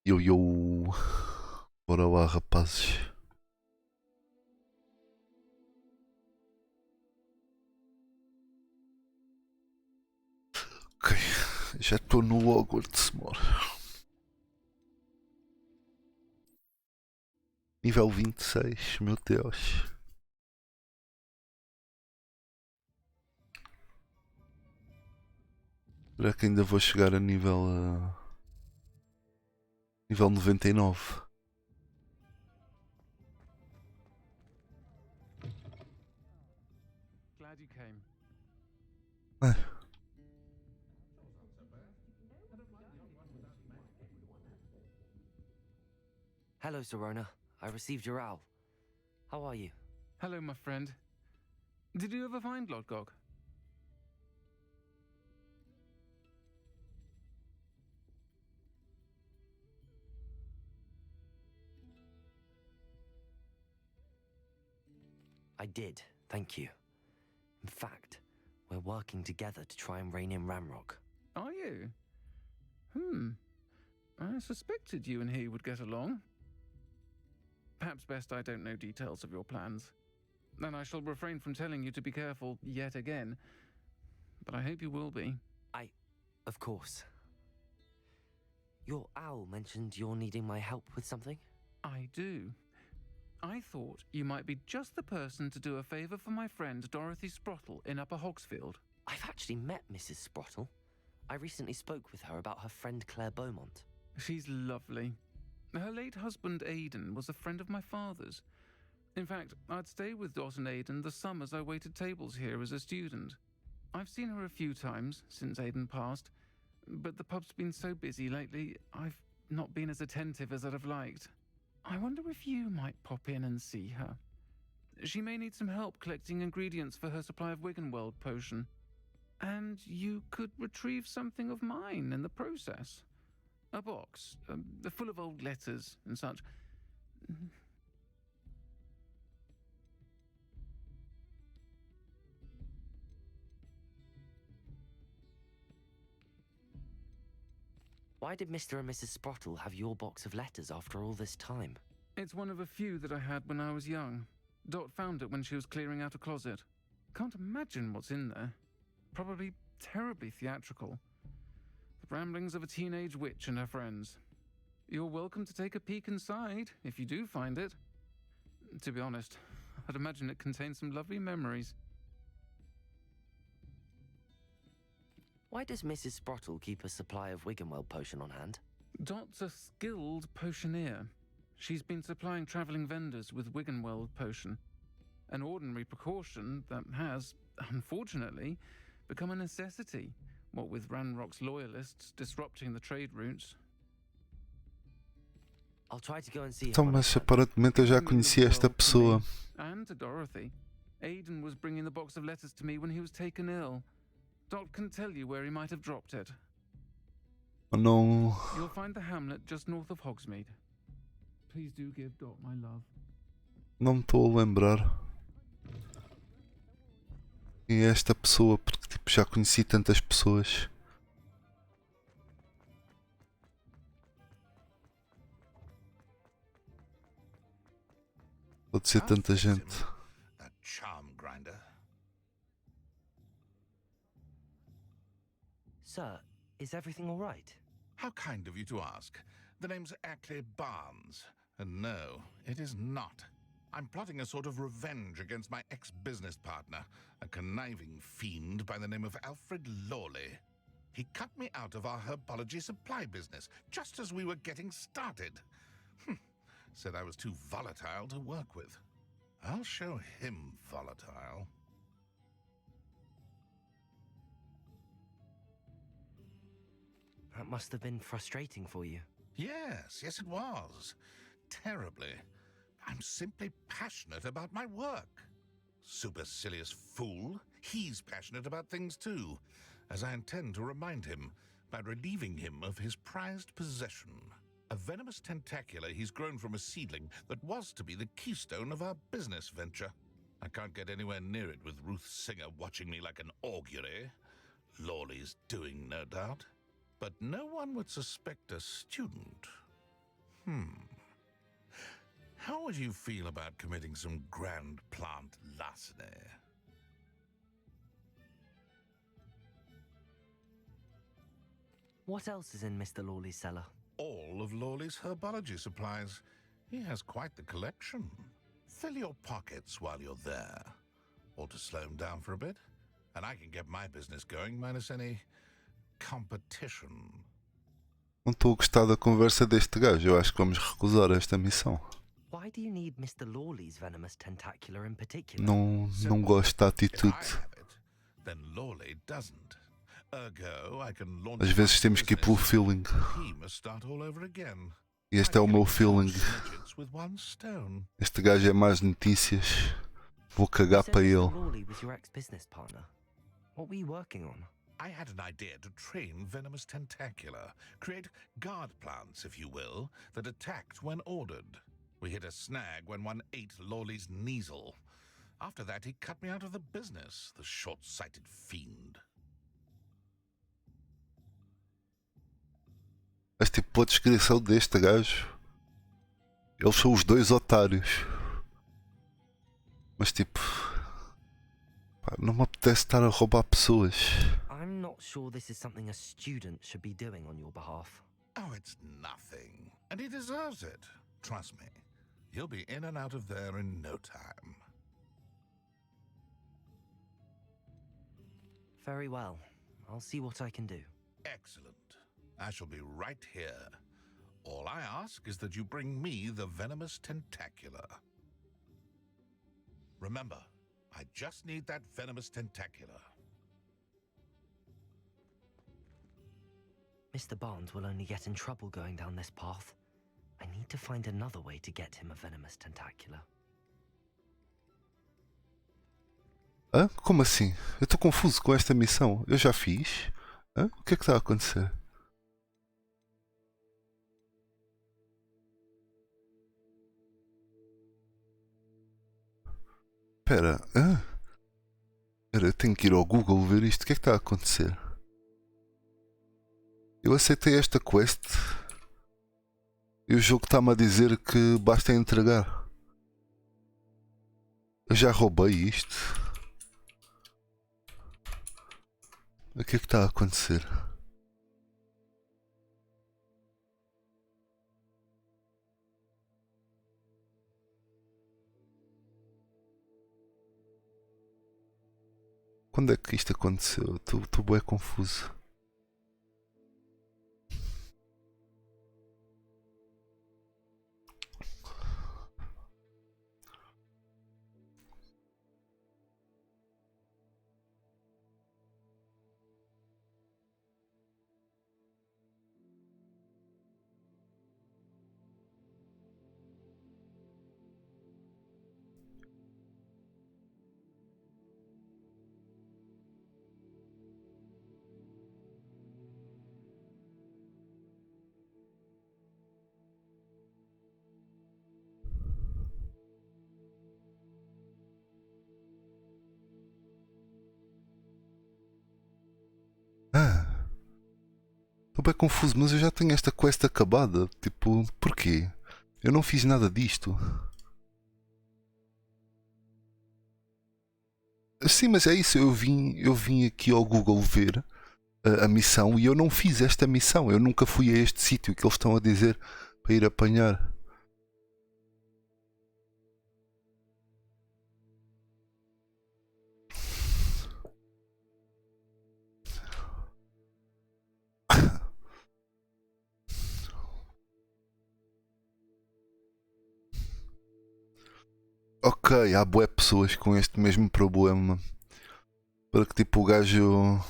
Yo, yo. Bora lá, rapazes. Ok, já estou no Hogwarts, mora. Nível 26, meu Deus. Será que ainda vou chegar a nível 99? Glad you came. Ah, Hello, Serona. I received your owl. How are you? Hello, my friend. Did you ever find Lodgok? I did, thank you. In fact, we're working together to try and rein in Ramrock. Are you? I suspected you and he would get along. Perhaps best I don't know details of your plans. And I shall refrain from telling you to be careful yet again. But I hope you will be. Of course. Your owl mentioned you're needing my help with something? I do. I thought you might be just the person to do a favour for my friend Dorothy Sprottle in Upper Hogsfield. I've actually met Mrs. Sprottle. I recently spoke with her about her friend Claire Beaumont. She's lovely. Her late husband Aidan was a friend of my father's. In fact, I'd stay with Dot and Aidan the summers I waited tables here as a student. I've seen her a few times since Aidan passed, but the pub's been so busy lately, I've not been as attentive as I'd have liked. I wonder if you might pop in and see her. She may need some help collecting ingredients for her supply of Wiggenweld potion. And you could retrieve something of mine in the process. A box, full of old letters and such. Why did Mr. and Mrs. Sprottle have your box of letters after all this time? It's one of a few that I had when I was young. Dot found it when she was clearing out a closet. Can't imagine what's in there. Probably terribly theatrical. The ramblings of a teenage witch and her friends. You're welcome to take a peek inside, if you do find it. To be honest, I'd imagine it contains some lovely memories. Why does Mrs. Sprottle keep a supply of Wiggenweld potion on hand? Dot's a skilled potioneer. She's been supplying travelling vendors with Wiggenweld potion. An ordinary precaution that has, unfortunately, become a necessity, what with Ranrock's loyalists disrupting the trade routes. I'll try to go and see her então, when I mas can. aparentemente eu já It means conhecia the esta world to pessoa. me, and to Dorothy. Aidan was bringing the box of letters to me when he was taken ill. Dot can tell you where he might have dropped it. Eu não. You'll find the hamlet just north of Hogsmeade. Please do give Dot my love. Não me estou a lembrar. Quem é esta pessoa? Porque tipo, já conheci tantas pessoas. Pode ser tanta gente. A charm grinder. Sir, is everything all right? How kind of you to ask. The name's Ackley Barnes. And no, it is not. I'm plotting a sort of revenge against my ex-business partner, a conniving fiend by the name of Alfred Lawley. He cut me out of our herbology supply business just as we were getting started. Said I was too volatile to work with. I'll show him volatile. That must have been frustrating for you. Yes, it was. Terribly. I'm simply passionate about my work. Supercilious fool. He's passionate about things too, as I intend to remind him by relieving him of his prized possession. A venomous tentacula he's grown from a seedling that was to be the keystone of our business venture. I can't get anywhere near it with Ruth Singer watching me like an augury. Lawley's doing, no doubt. But no one would suspect a student. How would you feel about committing some grand plant larceny? What else is in Mr. Lawley's cellar? All of Lawley's herbology supplies. He has quite the collection. Fill your pockets while you're there. Or to slow him down for a bit. And I can get my business going minus any competition. Não estou a gostar da conversa deste gajo. Eu acho que vamos recusar esta missão. Why do you need Mr. Lawley's venomous tentacular in particular? Não gosto da If I atitude. have it, then Lawley doesn't. Ergo, I can launch Às vezes my temos que ir pelo business. feeling. He must start all over again. E este é o meu feeling. With one stone. Este gajo é mais notícias. Vou You cagar said para Mr. ele. Lawley was your ex-business partner. What were you working on? I had an idea to train venomous tentacula, create guard plants, if you will, that attacked when ordered. We hit a snag when one ate Lawley's Kneasel. After that, he cut me out of the business, the short-sighted fiend. Mas tipo, pela descrição deste gajo, eles são os dois otários. Mas tipo, pá, não me apetece estar a roubar pessoas. I'm not sure this is something a student should be doing on your behalf. Oh, it's nothing. And he deserves it. Trust me. He'll be in and out of there in no time. Very well. I'll see what I can do. Excellent. I shall be right here. All I ask is that you bring me the venomous tentacula. Remember, I just need that venomous tentacula. Mr. Barnes will only get in trouble going down this path. I need to find another way to get him a venomous tentacular. Hã? Como assim? Eu estou confuso com esta missão. Eu já fiz? Hã? O que é que está a acontecer? Espera, hã? Espera, eu tenho que ir ao Google ver isto. O que é que está a acontecer? Eu aceitei esta quest e o jogo está-me a dizer que basta entregar. Eu já roubei isto. O que é que está a acontecer? Quando é que isto aconteceu? Estou bem confuso. Estou bem confuso, mas eu já tenho esta quest acabada. Tipo, porquê? Eu não fiz nada disto. Sim, mas é isso. Eu vim aqui ao Google ver a missão e eu não fiz esta missão. Eu nunca fui a este sítio que eles estão a dizer para ir apanhar. Ok, há bué pessoas com este mesmo problema. Para que tipo o gajo.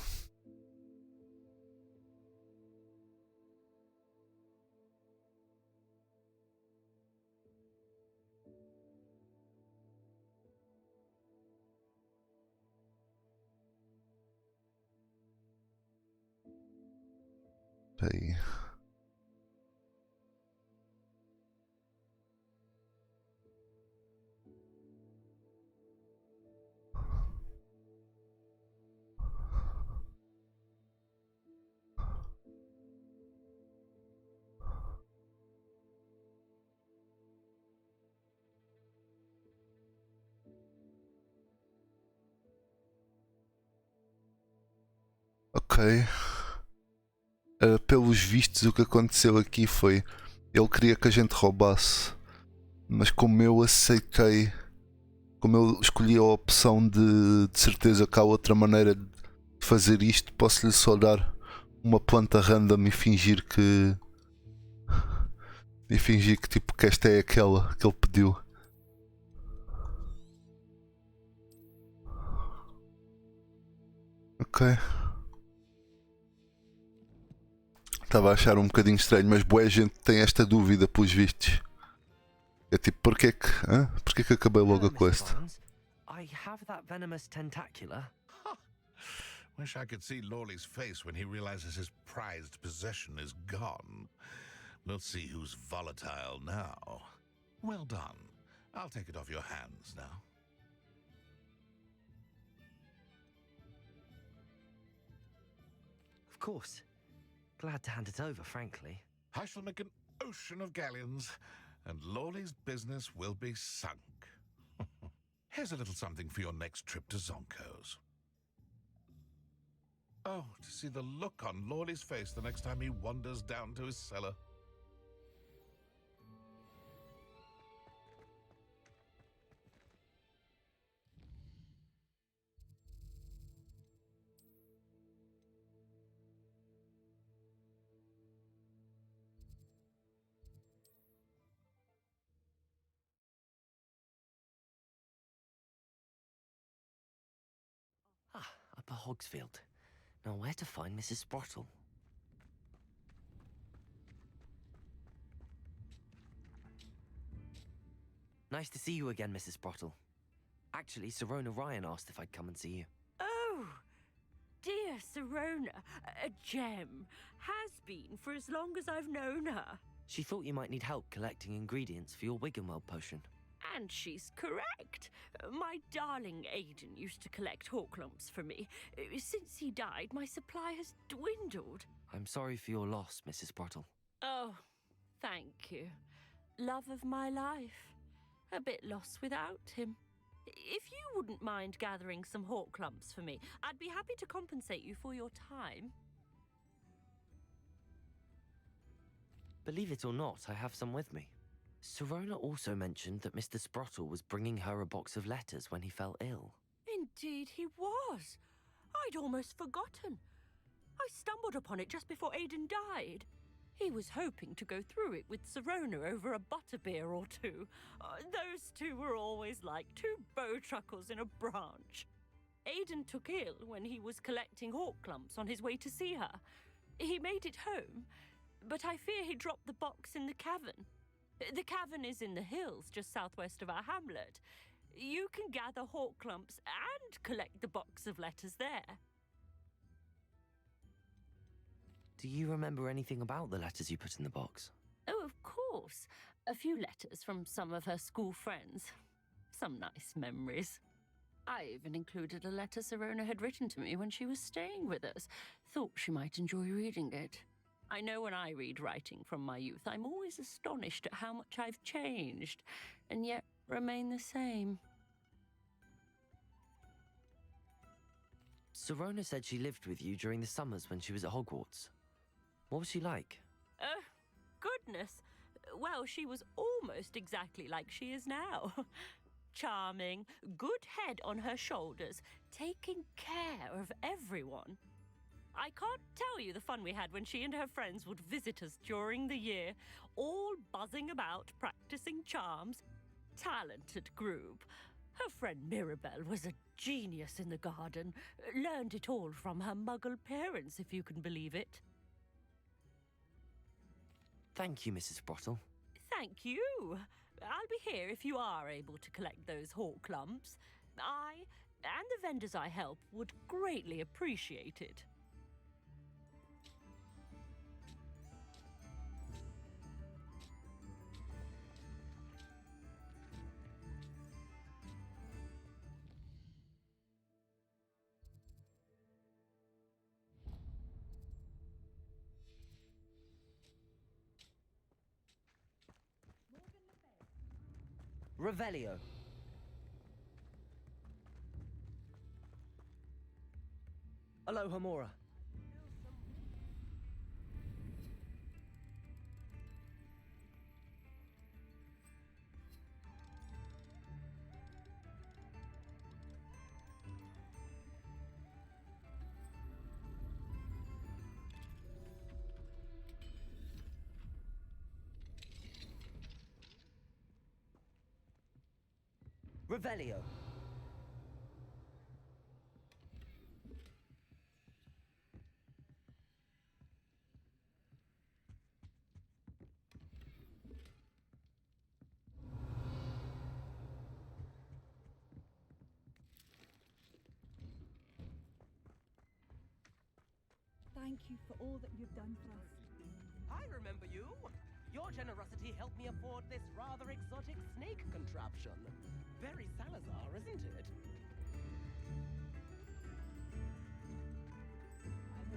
Espera aí. Ok. Pelos vistos, o que aconteceu aqui foi... Ele queria que a gente roubasse, mas como eu aceitei... Como eu escolhi a opção de certeza que há outra maneira de fazer isto, posso-lhe só dar uma planta random e fingir que... E fingir que tipo que esta é aquela que ele pediu. Ok. Estava a achar um bocadinho estranho, mas boa gente tem esta dúvida pelos vistos. É tipo, porquê que acabei logo a Hello, Mr. quest? Barnes. I have that venomous tentacula. Wish I could see Lawley's face when he realizes his prized possession is gone. We'll see who's volatile now. Well done. I'll take it off your hands now. Of course. Glad to hand it over, frankly. I shall make an ocean of galleons, and Lawley's business will be sunk. Here's a little something for your next trip to Zonko's. Oh, to see the look on Lawley's face the next time he wanders down to his cellar. Ah, Upper Hogsfield. Now where to find Mrs. Sprottle? Nice to see you again, Mrs. Sprottle. Actually, Sirona Ryan asked if I'd come and see you. Oh, dear Sirona, a gem. Has been for as long as I've known her. She thought you might need help collecting ingredients for your Wiggenweld potion. And she's correct. My darling Aidan used to collect Hawklumps for me. Since he died, my supply has dwindled. I'm sorry for your loss, Mrs. Sprottle. Oh, thank you. Love of my life. A bit lost without him. If you wouldn't mind gathering some Hawklumps for me, I'd be happy to compensate you for your time. Believe it or not, I have some with me. Sirona also mentioned that Mr. Sprottle was bringing her a box of letters when he fell ill. Indeed he was. I'd almost forgotten. I stumbled upon it just before Aidan died. He was hoping to go through it with Sirona over a butterbeer or two. Those two were always like two bowtruckles in a branch. Aidan took ill when he was collecting Hawklumps on his way to see her. He made it home, but I fear he dropped the box in the cavern. The cavern is in the hills just southwest of our hamlet. You can gather Hawklumps and collect the box of letters there. Do you remember anything about the letters you put in the box? Oh, of course. A few letters from some of her school friends. Some nice memories. I even included a letter Sirona had written to me when she was staying with us. Thought she might enjoy reading it. I know when I read writing from my youth, I'm always astonished at how much I've changed, and yet remain the same. Sirona said she lived with you during the summers when she was at Hogwarts. What was she like? Oh, goodness. Well, she was almost exactly like she is now. Charming, good head on her shoulders, taking care of everyone. I can't tell you the fun we had when she and her friends would visit us during the year, all buzzing about, practicing charms. Talented group. Her friend Mirabelle was a genius in the garden. Learned it all from her muggle parents, if you can believe it. Thank you, Mrs. Sprottle. Thank you. I'll be here if you are able to collect those Hawklumps. I and the vendors I help would greatly appreciate it. Revelio. Aloha Mora. Revelio. Thank you for all that you've done for us. I remember you. Your generosity helped me afford this rather exotic snake contraption. Very Salazar, isn't it?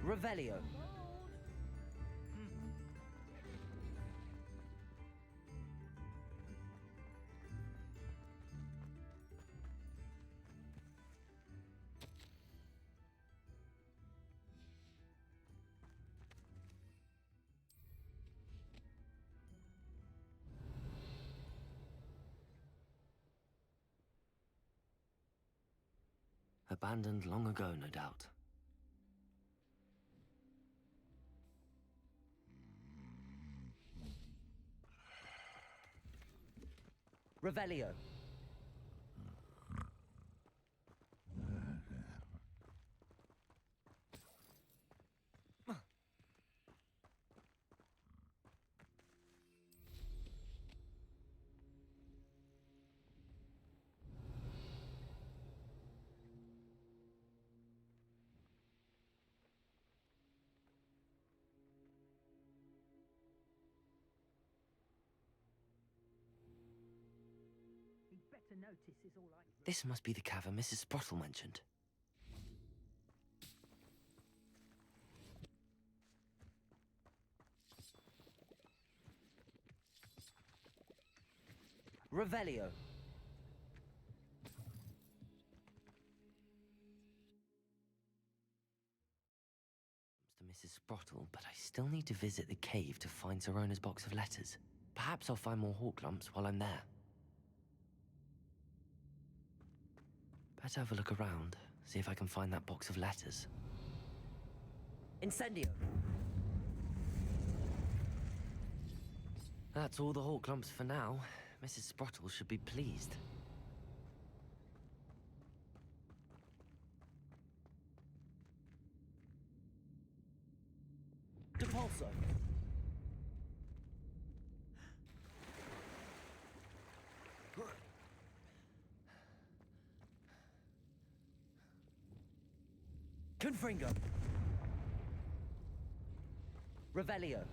Revelio. Abandoned long ago, no doubt. Revelio. Better notice is all I... This must be the cavern Mrs. Sprottle mentioned. Revelio. To Mrs. Sprottle, but I still need to visit the cave to find Zerona's box of letters. Perhaps I'll find more hawk lumps while I'm there. Better have a look around, see if I can find that box of letters. Incendio! That's all the hawk lumps for now. Mrs. Sprottle should be pleased. Depulso! Confringo! Revelio!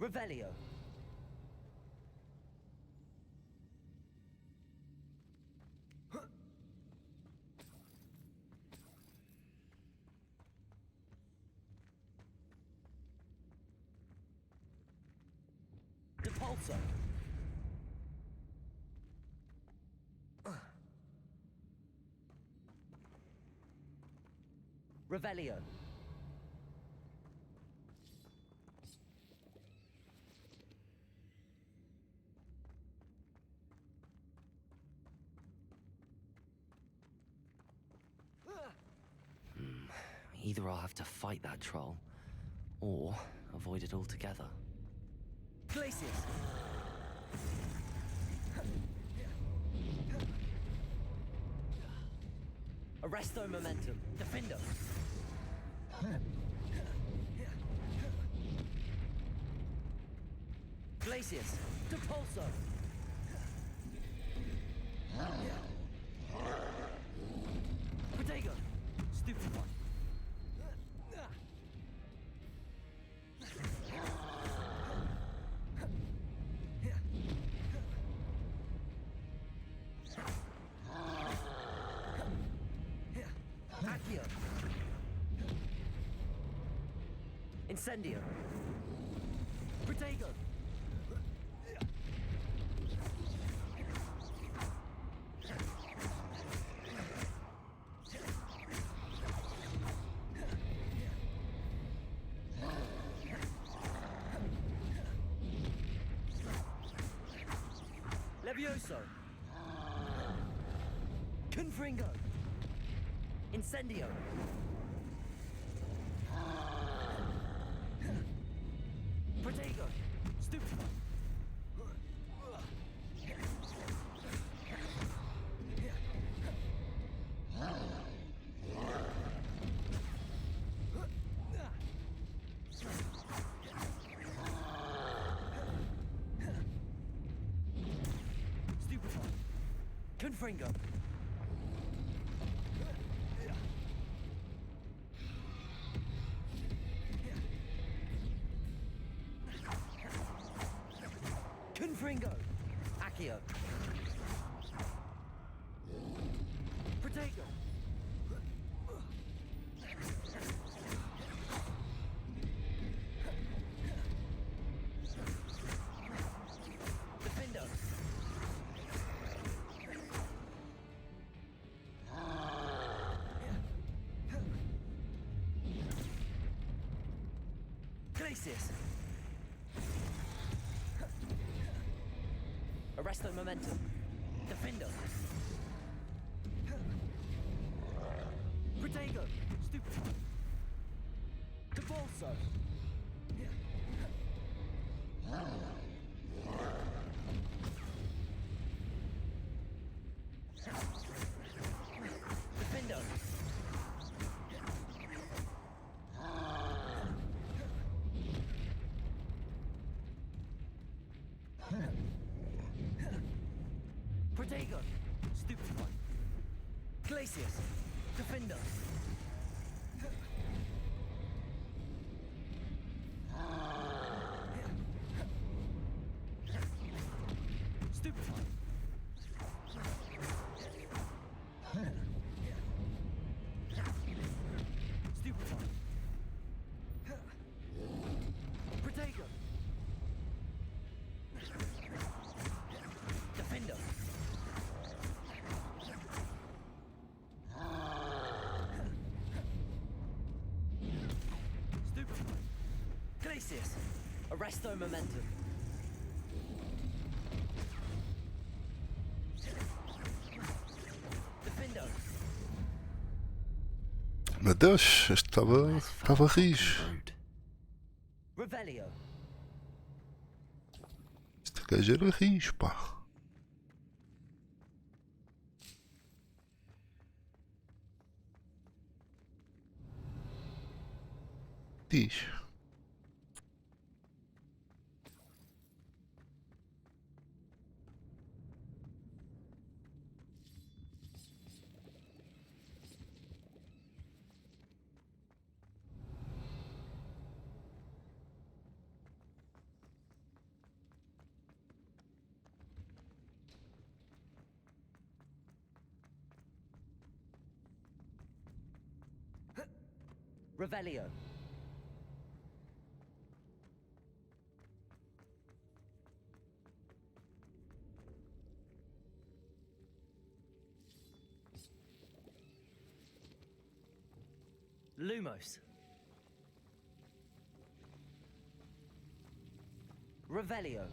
Revelio. Depulso. Revelio. Either I'll have to fight that troll, or avoid it altogether. Glacius! Arresto momentum. Defendo! Glacius! Depulso! Protego! Stupid one. Accio! Incendio! Protego! Levioso. Confringo. Incendio. Protego. Stupefy. Stupefy. Confringo. Confringo. Accio. Protego. Defendo. Glacius. Arresto momentum. Defendo. Protego. Stupefy. Cabalso. Defendo. Protego. Stupefy. Glacius. Defender. Stupefy. Stupefy. Protego. Defender. Stupefy. Glacius. Arresto momentum. Defendo. Meu Deus, este estava rijo. Revelio. Este gajo era rijo, pá. Diz. Revelio. Lumos. Revelio.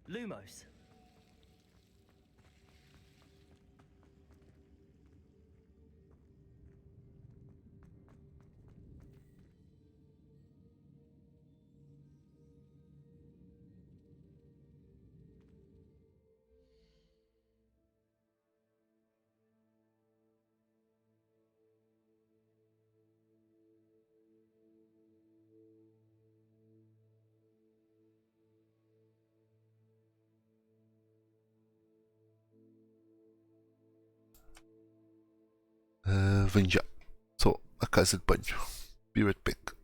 Lumos. Vem já. Só a casa de banho. Be right back.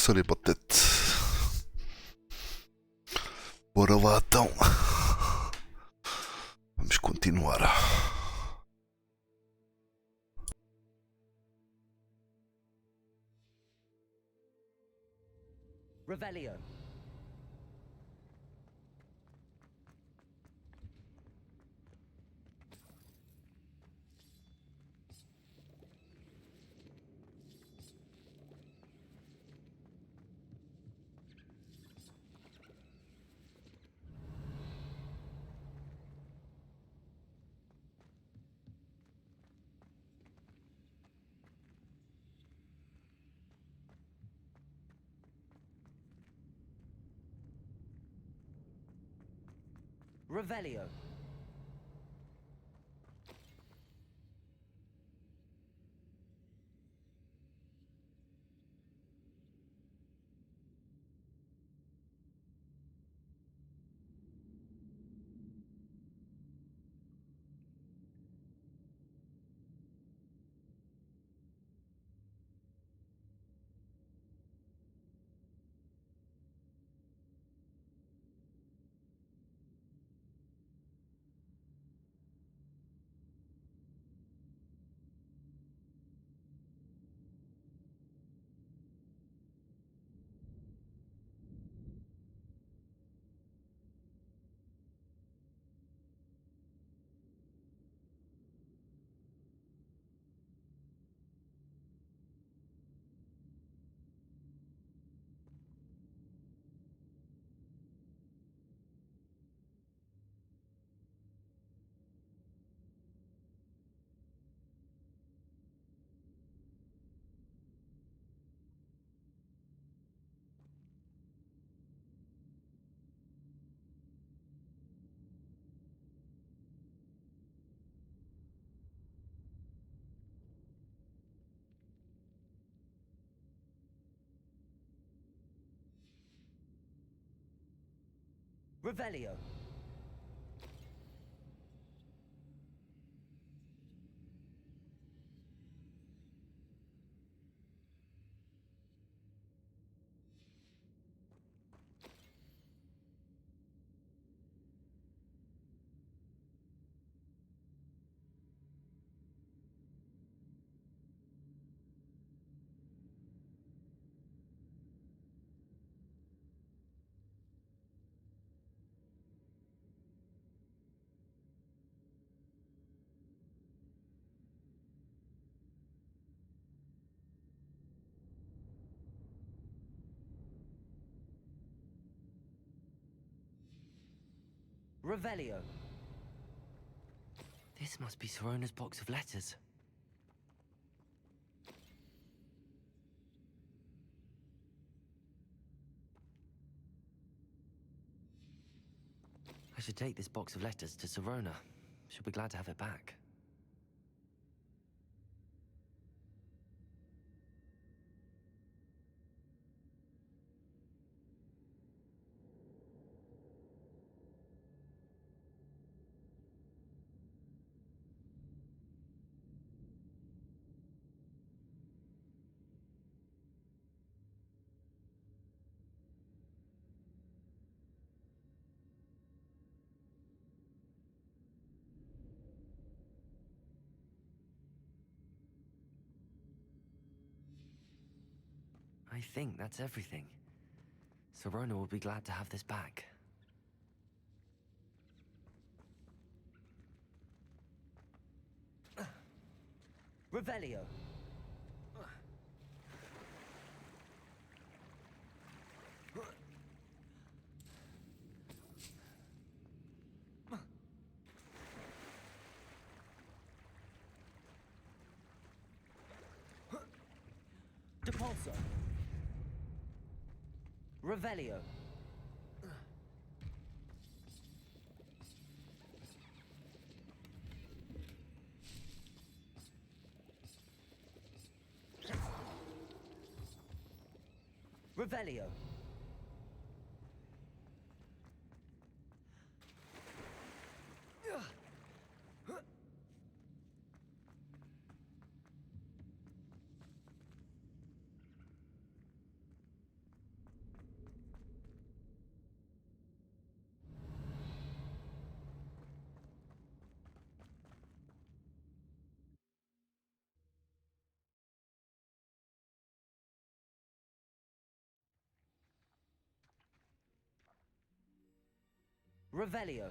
Sorry about that. Bora lá então. Vamos continuar. Revelio. Revelio. Revelio. Revelio. This must be Sirona's box of letters. I should take this box of letters to Sirona. She'll be glad to have it back. I think that's everything. Sirona will be glad to have this back. Revelio. Depulso. Revelio. Revelio. Revelio.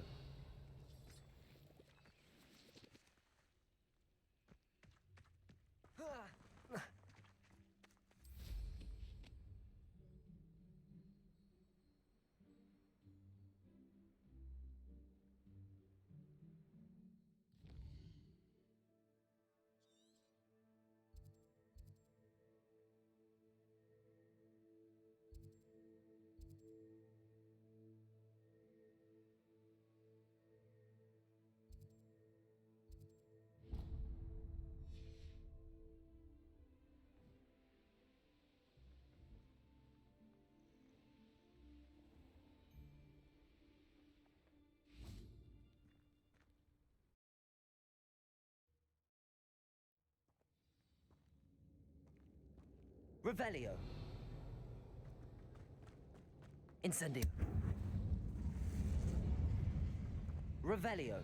Revelio. Incendio. Revelio.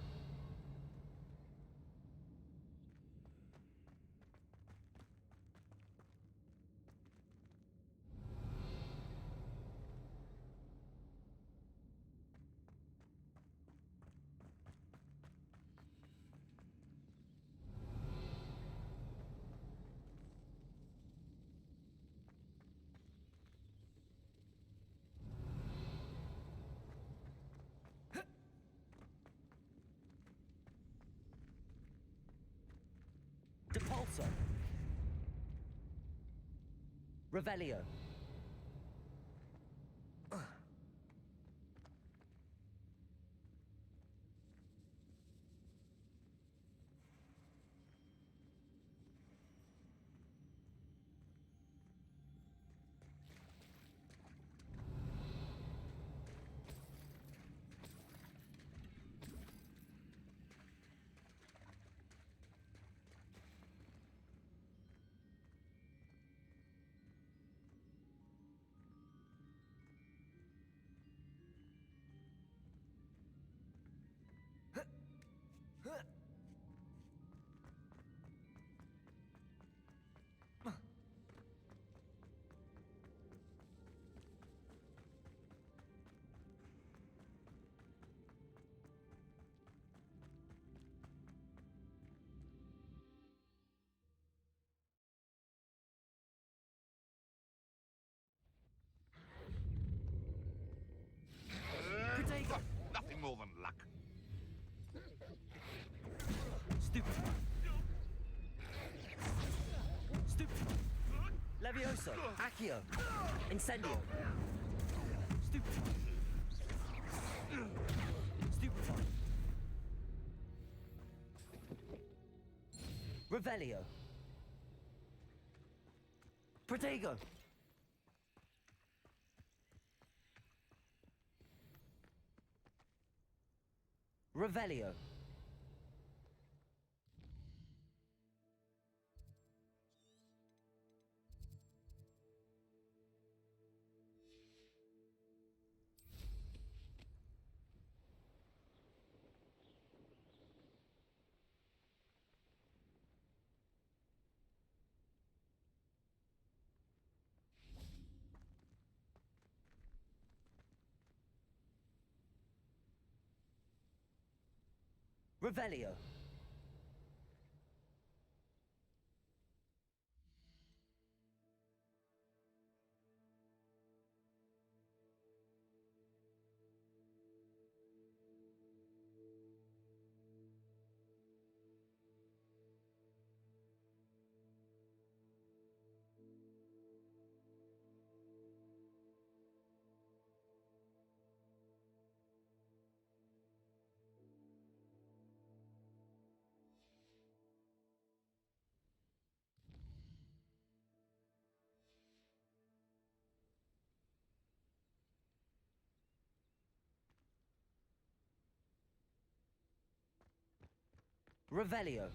Depulso. Revelio. Protego. Nothing more than luck. Stupid. Stupid. Levioso. Accio. Incendio. Stupid. Stupefy. Revelio. Protego. Revelio. Revelio. Revelio.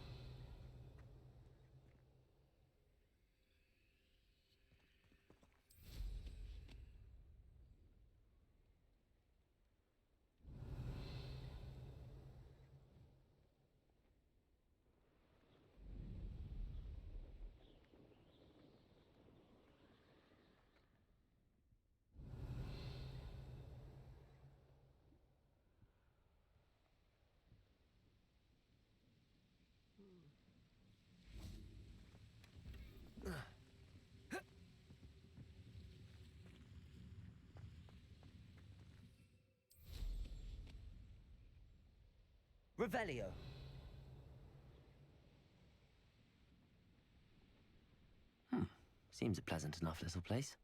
Revelio. Seems a pleasant enough little place.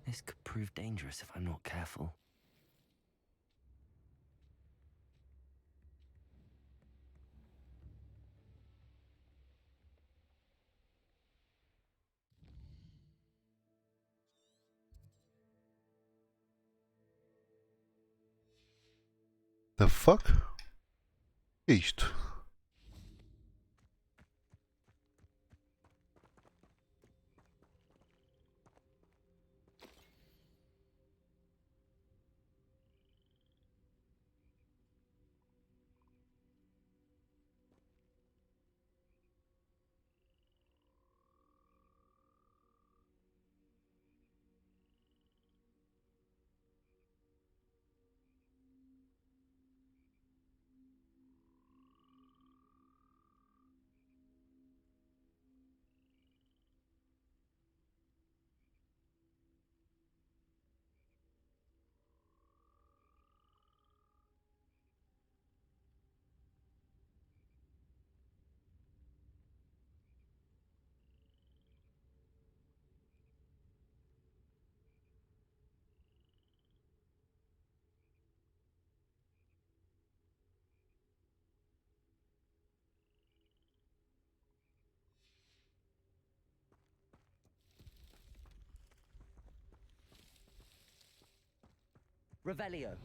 This could prove dangerous if I'm not careful. The fuck? Que é isto? Revelio.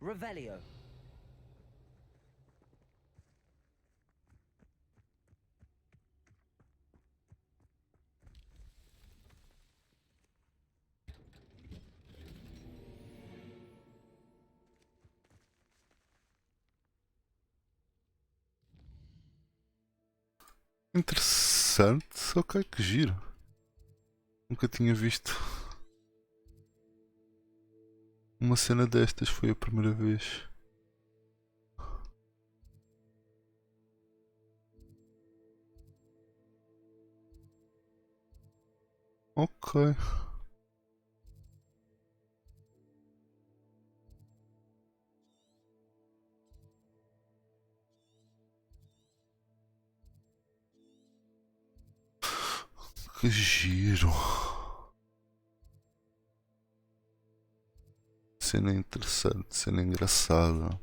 Revelio. Interessante. Ok, que giro. Nunca tinha visto uma cena destas, foi a primeira vez. Ok. Que giro. Cena interessante, cena engraçada.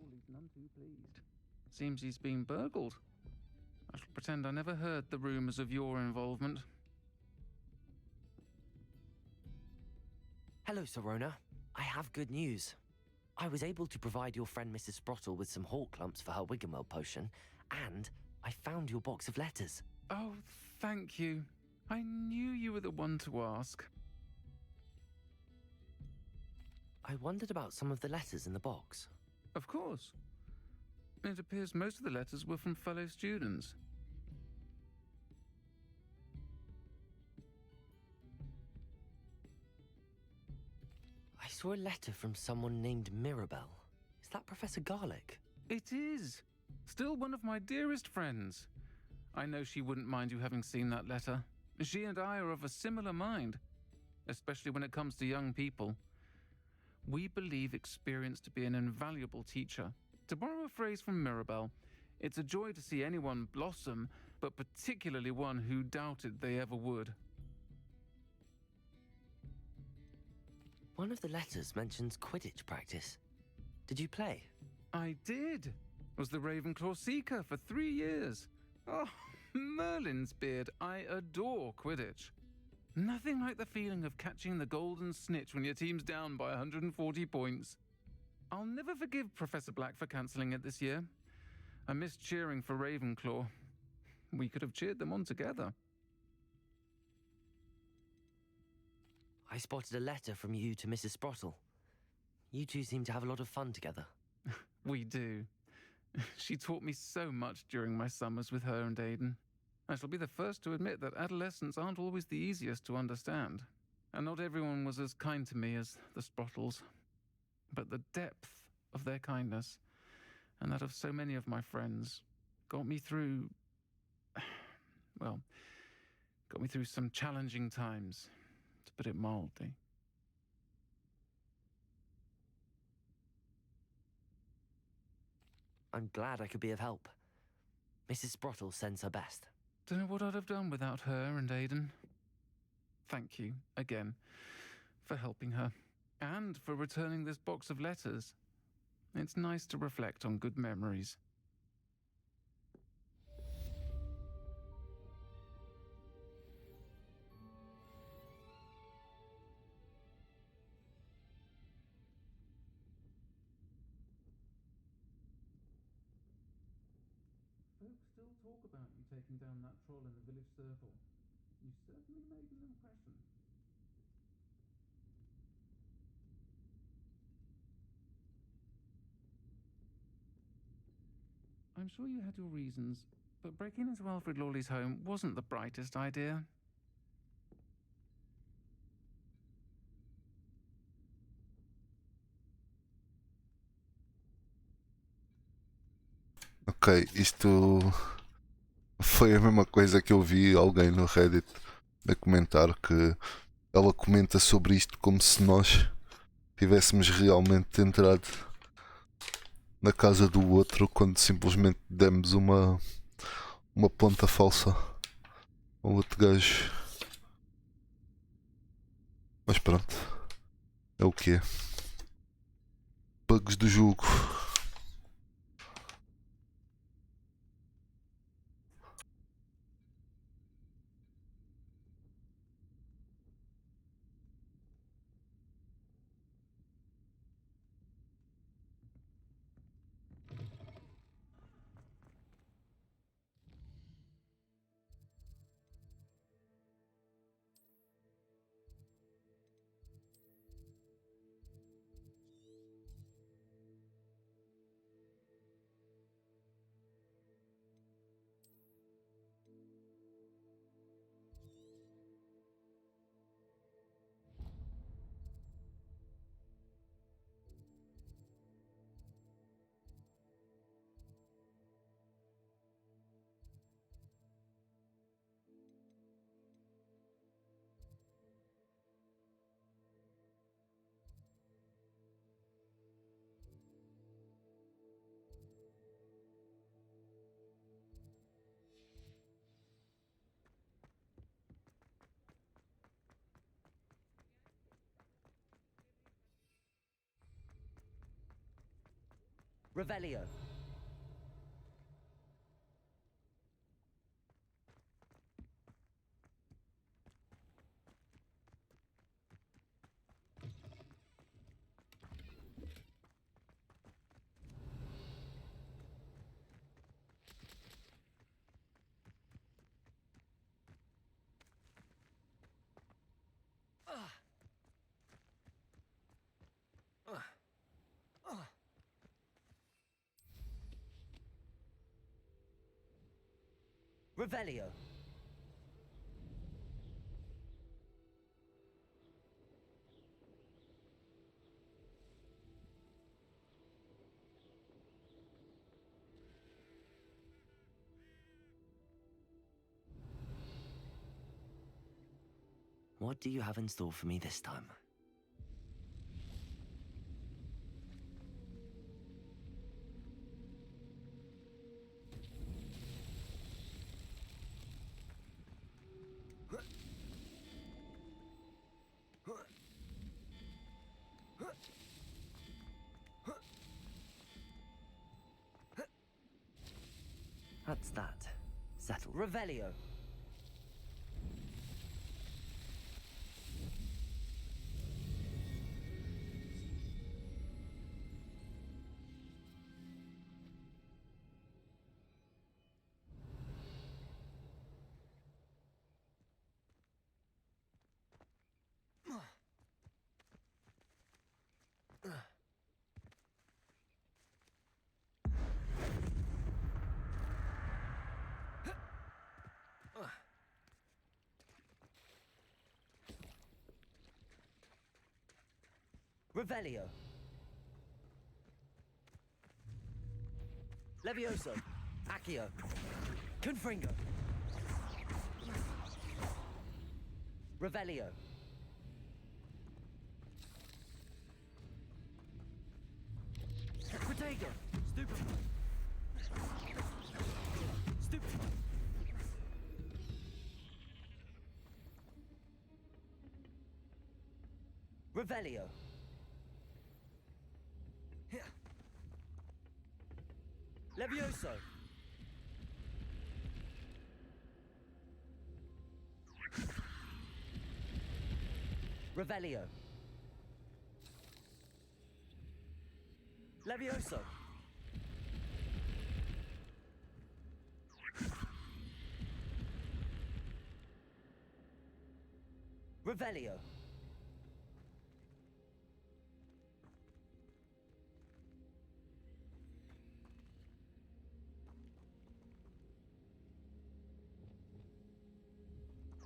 Lawley's none too pleased. Seems he's been burgled. I shall pretend I never heard the rumours of your involvement. Hello, Sorona. I have good news. I was able to provide your friend Mrs. Sprottle with some hawk clumps for her Wiggenweld potion, and I found your box of letters. Oh, thank you. I knew you were the one to ask. I wondered about some of the letters in the box. Of course. It appears most of the letters were from fellow students. I saw a letter from someone named Mirabelle. Is that Professor Garlick? It is. Still one of my dearest friends. I know she wouldn't mind you having seen that letter. She and I are of a similar mind, especially when it comes to young people. We believe experience to be an invaluable teacher. To borrow a phrase from Mirabelle, it's a joy to see anyone blossom, but particularly one who doubted they ever would. One of the letters mentions Quidditch practice. Did you play? I did. Was the Ravenclaw Seeker for 3 years. Oh, Merlin's beard, I adore Quidditch. Nothing like the feeling of catching the golden snitch when your team's down by 140 points. I'll never forgive Professor Black for cancelling it this year. I missed cheering for Ravenclaw. We could have cheered them on together. I spotted a letter from you to Mrs. Sprottle. You two seem to have a lot of fun together. We do. She taught me so much during my summers with her and Aiden. I shall be the first to admit that adolescents aren't always the easiest to understand, and not everyone was as kind to me as the Sprottles. But the depth of their kindness, and that of so many of my friends, got me through some challenging times, to put it mildly. I'm glad I could be of help. Mrs. Sprottle sends her best. Don't know what I'd have done without her and Aiden. Thank you, again, for helping her, and for returning this box of letters. It's nice to reflect on good memories. Folks still talk about you taking down that troll in the village circle. You certainly made an impression. I'm sure you had your reasons, but breaking into Alfred Lawley's home wasn't the brightest idea. Ok, isto foi a mesma coisa que eu vi alguém no Reddit a comentar, que ela comenta sobre isto como se nós tivéssemos realmente entrado na casa do outro quando simplesmente demos uma ponta falsa ao outro gajo. Mas pronto, é o que é. Bugs do jogo. Revelio. Revelio. What do you have in store for me this time? That's that. Settled. Revelio. Revelio. Levioso. Accio. Confringo. Revelio. Protego. Stupefy. Stupefy. Revelio. Levioso. Revelio. Levioso. Revelio.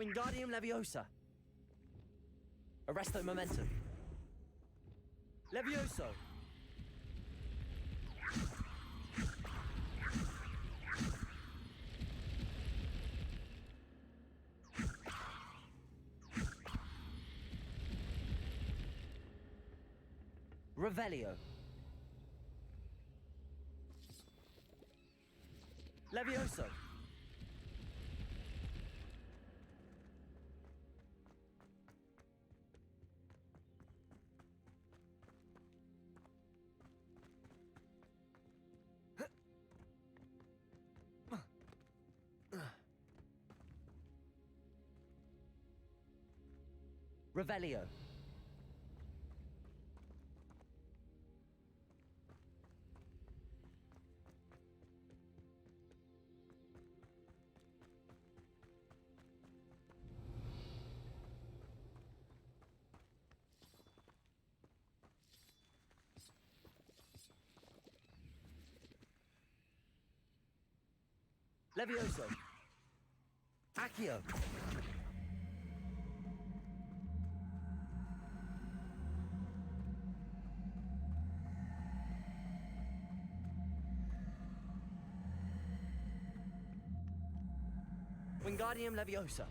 Wingardium Leviosa. Arresto Momentum. Levioso. Revelio. Levioso. Revelio. Levioso. Accio. Wingardium Leviosa.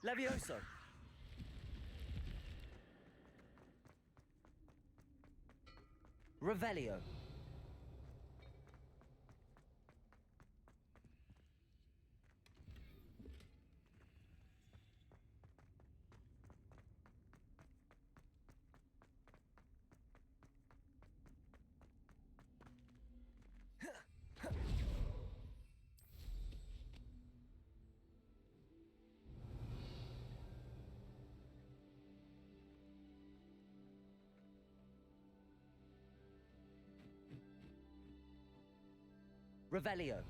Levioso. Revelio. Revelio.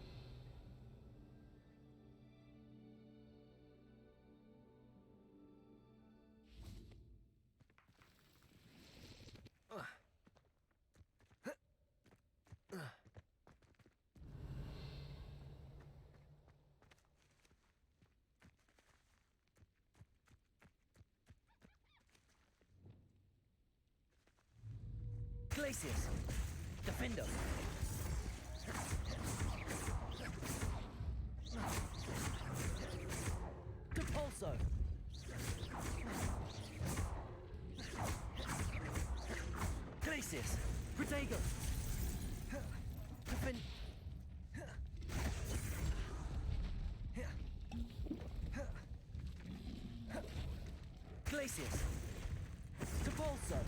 Glacius! Defender! Depulso! Glacius! Protego! Defend... Glacius! Depulso!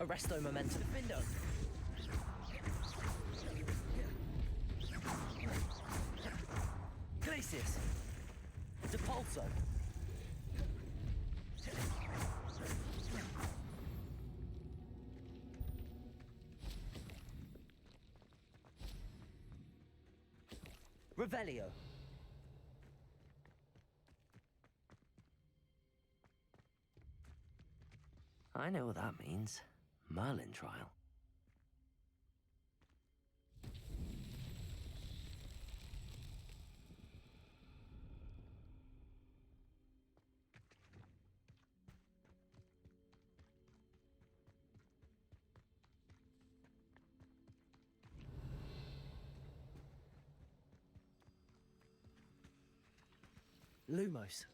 Arresto Momentum. Defendo. Glacius. Depulso. Revelio. I know what that means. Merlin trial. Lumos.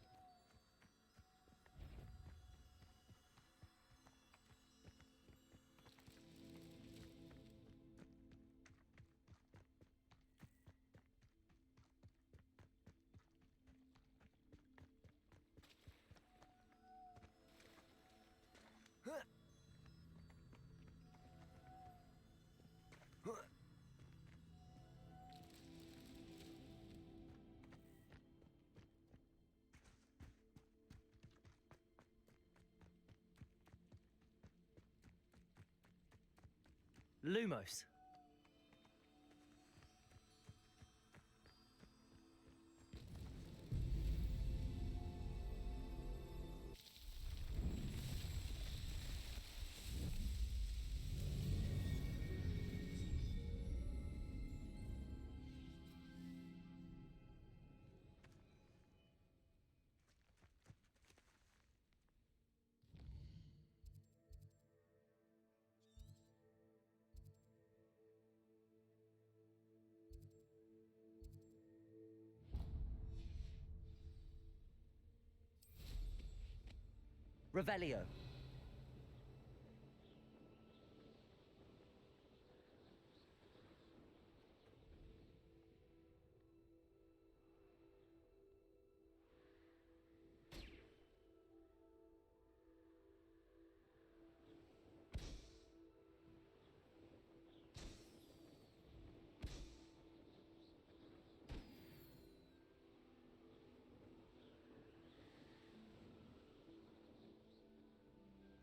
Lumos. Revelio.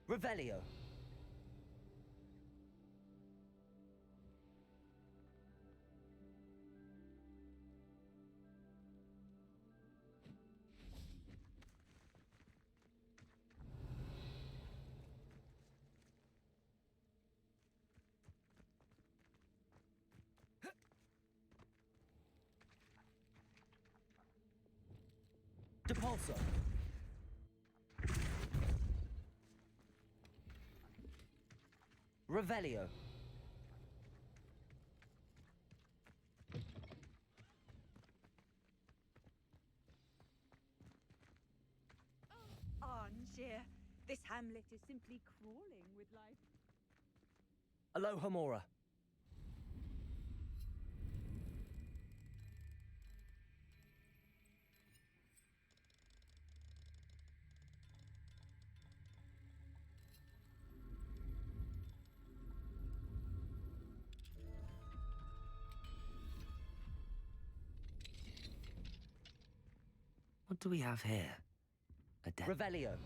Revelio. Depulso. Revelio. Angier, this hamlet is simply crawling with life. Aloha Mora. What do we have here? A dead... Revelio.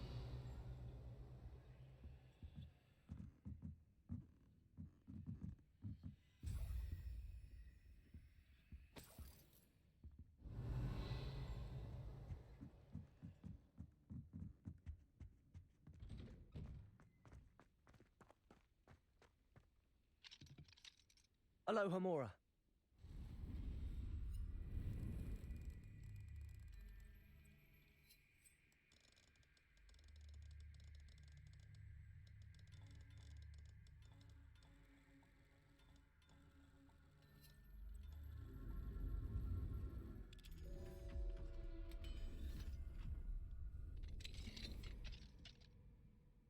Aloha Mora.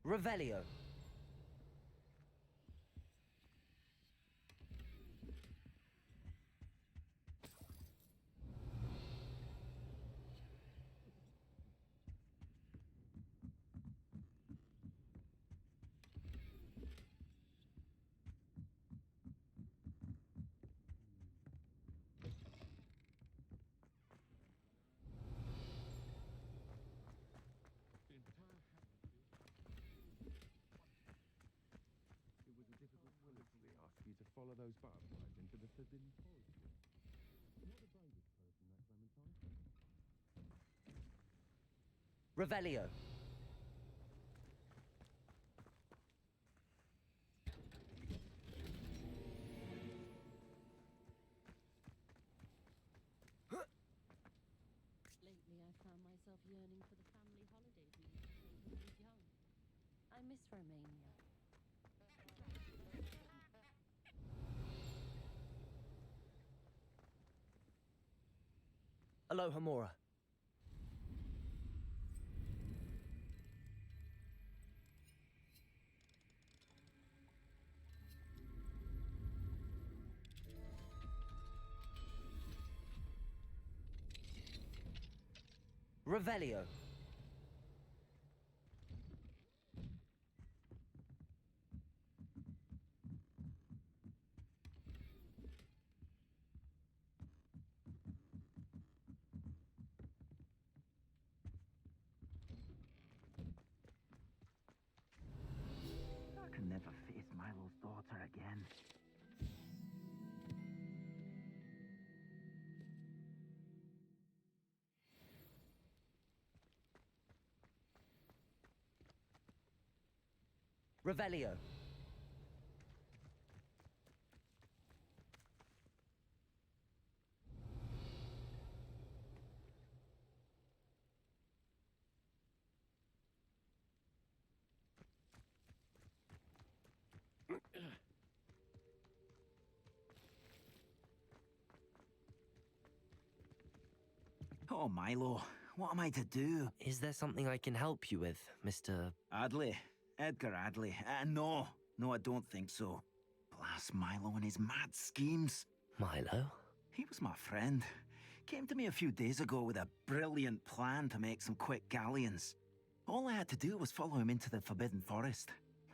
Revelio. You to follow those butterflies into the forbidden forest. Not the bravest person, that Clementine. Revelio. Lately, I found myself yearning for the family holidays we used to take when I was young. I miss Romania. Aloha Mora. Revelio. I can never face Milo's daughter again. Revelio. Oh, Milo, what am I to do? Is there something I can help you with, Mr. Adley. Edgar Adley. No, I don't think so. Blast Milo and his mad schemes. Milo? He was my friend. Came to me a few days ago with a brilliant plan to make some quick galleons. All I had to do was follow him into the Forbidden Forest.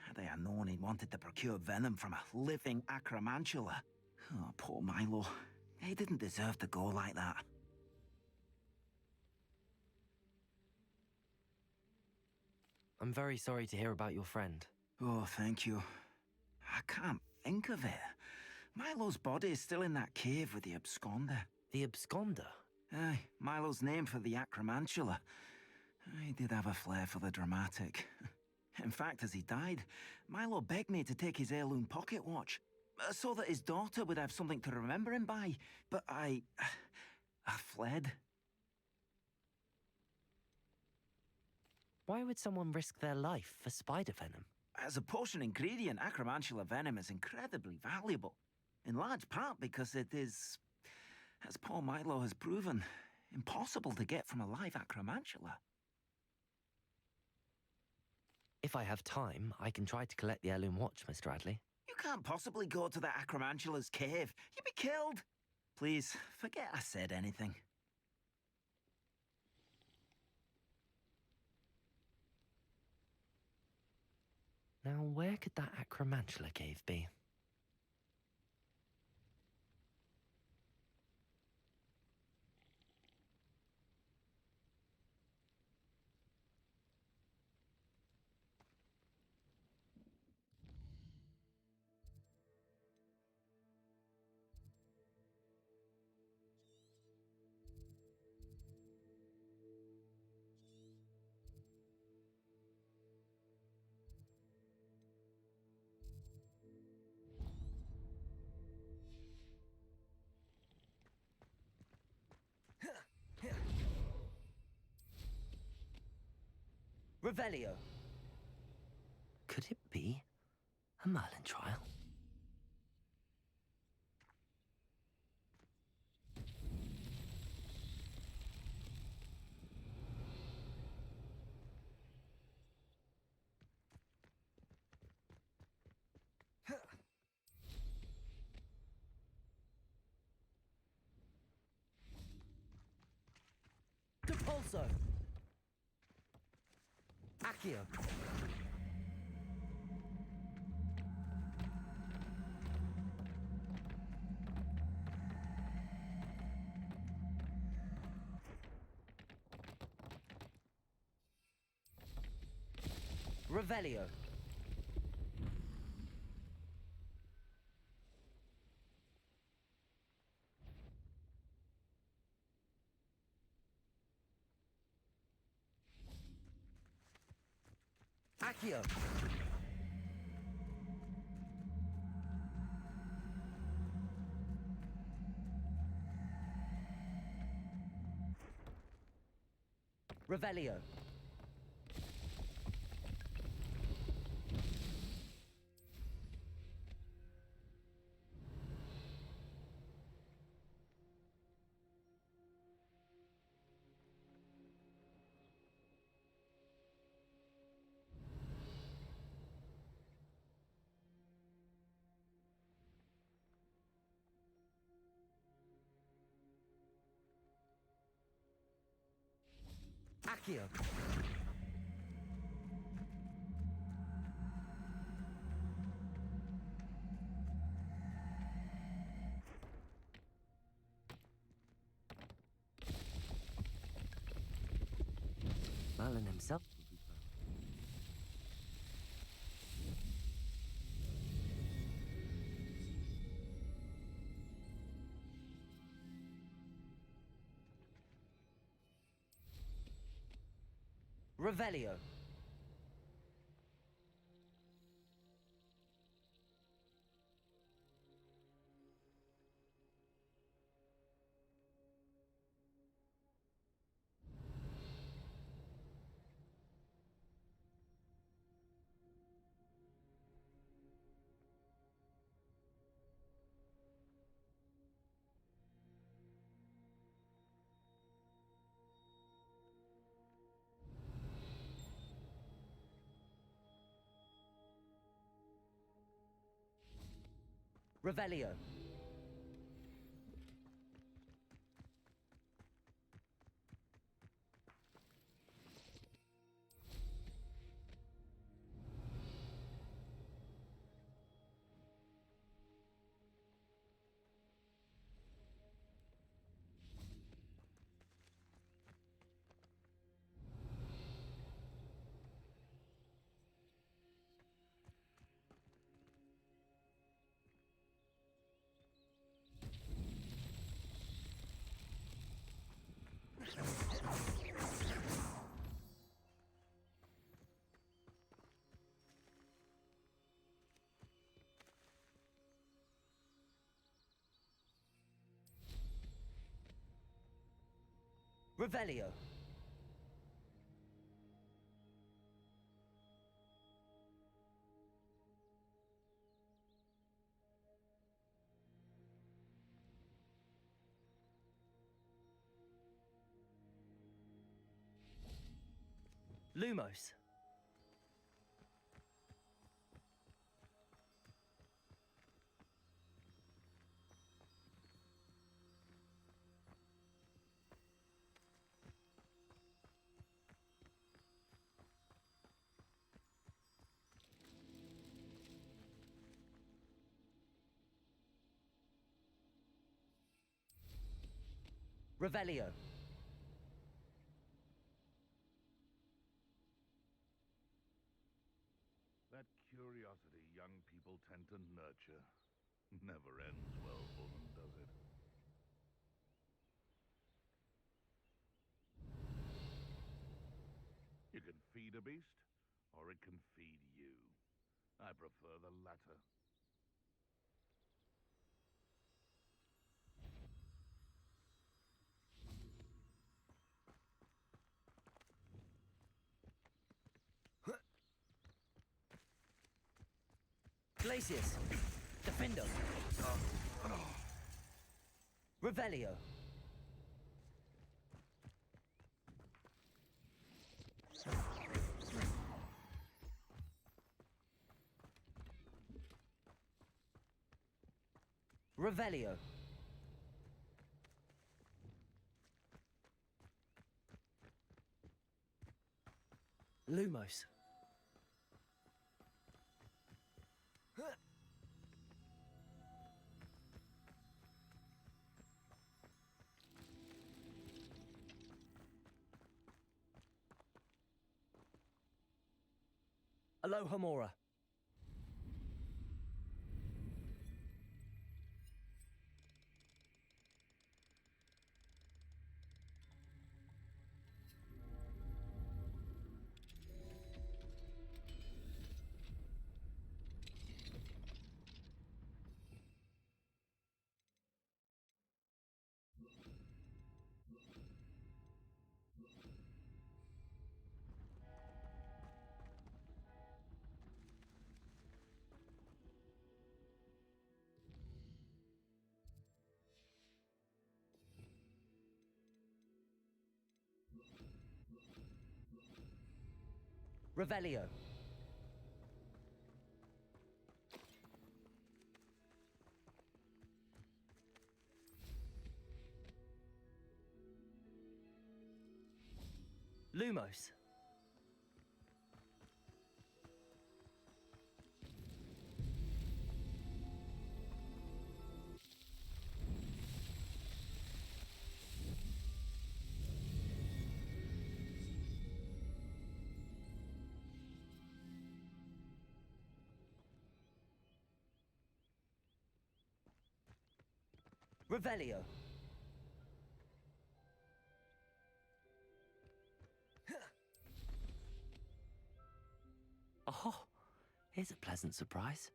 Had I known he wanted to procure venom from a living acromantula. Oh, poor Milo. He didn't deserve to go like that. I'm very sorry to hear about your friend. Oh, thank you. I can't think of it. Milo's body is still in that cave with the absconder. The absconder? Aye, Milo's name for the acromantula. He did have a flair for the dramatic. In fact, as he died, Milo begged me to take his heirloom pocket watch, so that his daughter would have something to remember him by. But I fled. Why would someone risk their life for spider venom? As a potion ingredient, acromantula venom is incredibly valuable. In large part because it is, as poor Milo has proven, impossible to get from a live acromantula. If I have time, I can try to collect the heirloom watch, Mr. Adley. You can't possibly go to the acromantula's cave. You'd be killed. Please, forget I said anything. Now, where could that acromantula cave be? Revelio. Could it be a Merlin trial? also. Accio. Revelio. Accio. Revelio. Accio. Merlin himself will be found. Revelio. Revelio. Revelio. Lumos. Revelio. That curiosity young people tend to nurture never ends well for them, does it? You can feed a beast, or it can feed you. I prefer the latter. Glacius. Defendo. Revelio. Revelio. Lumos. Aloha Mora. Revelio. Lumos. Revelio. Oh, here's a pleasant surprise.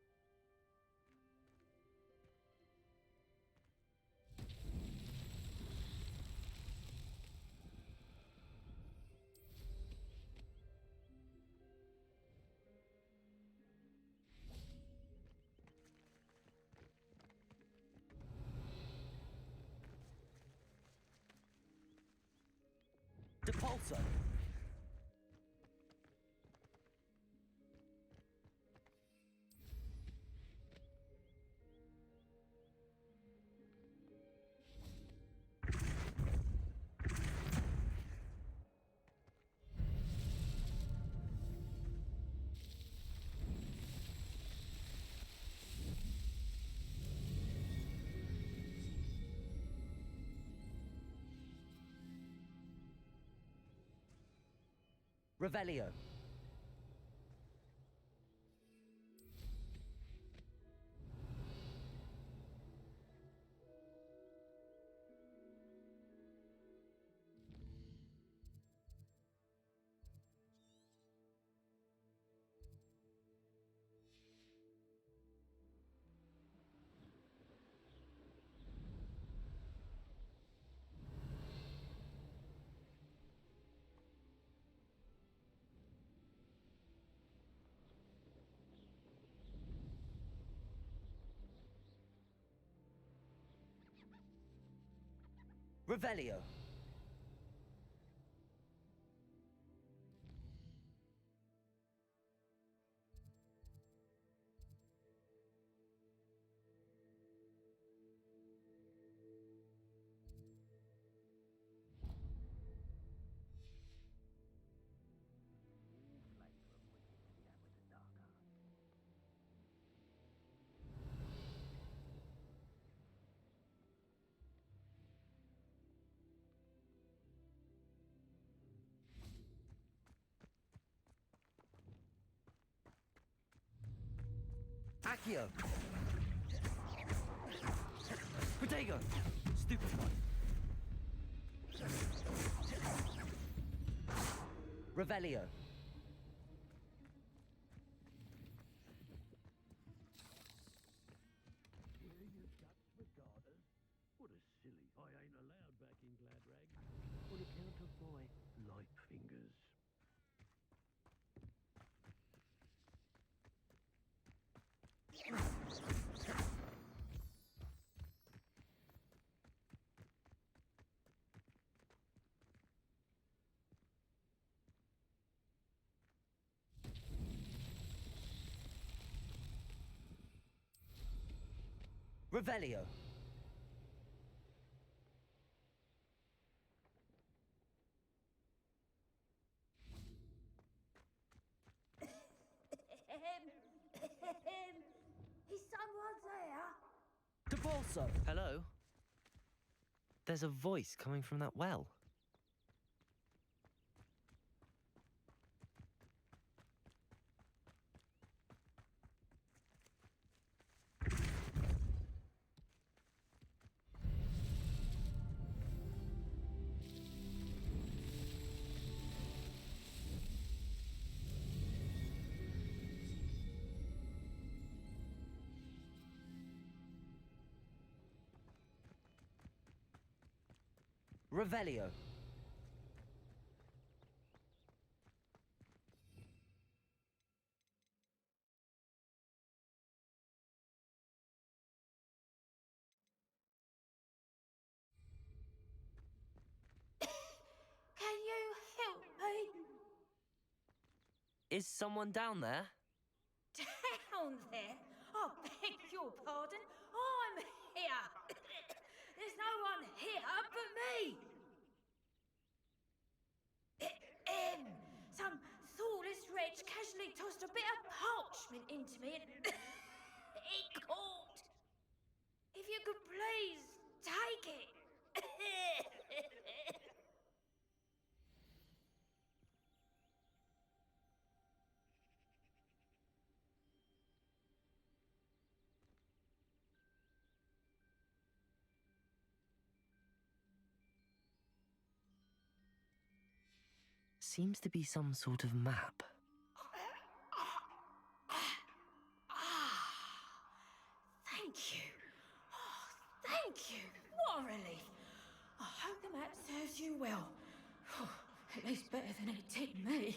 Depulso. Revelio. Revelio. Accio. Protego. Stupefy. Revelio. What a silly. I ain't allowed back in Gladrag. On account of my light fingers. Revelio. also. Hello? There's a voice coming from that well. Revelio. Can you help me? Is someone down there? Down there? I beg your pardon. I'm here. There's no one here but me. Some thoughtless wretch casually tossed a bit of parchment into me and it caught. If you could please take it. Seems to be some sort of map. Thank you. Thank you. What a relief. I hope the map serves you well. At least better than it did me.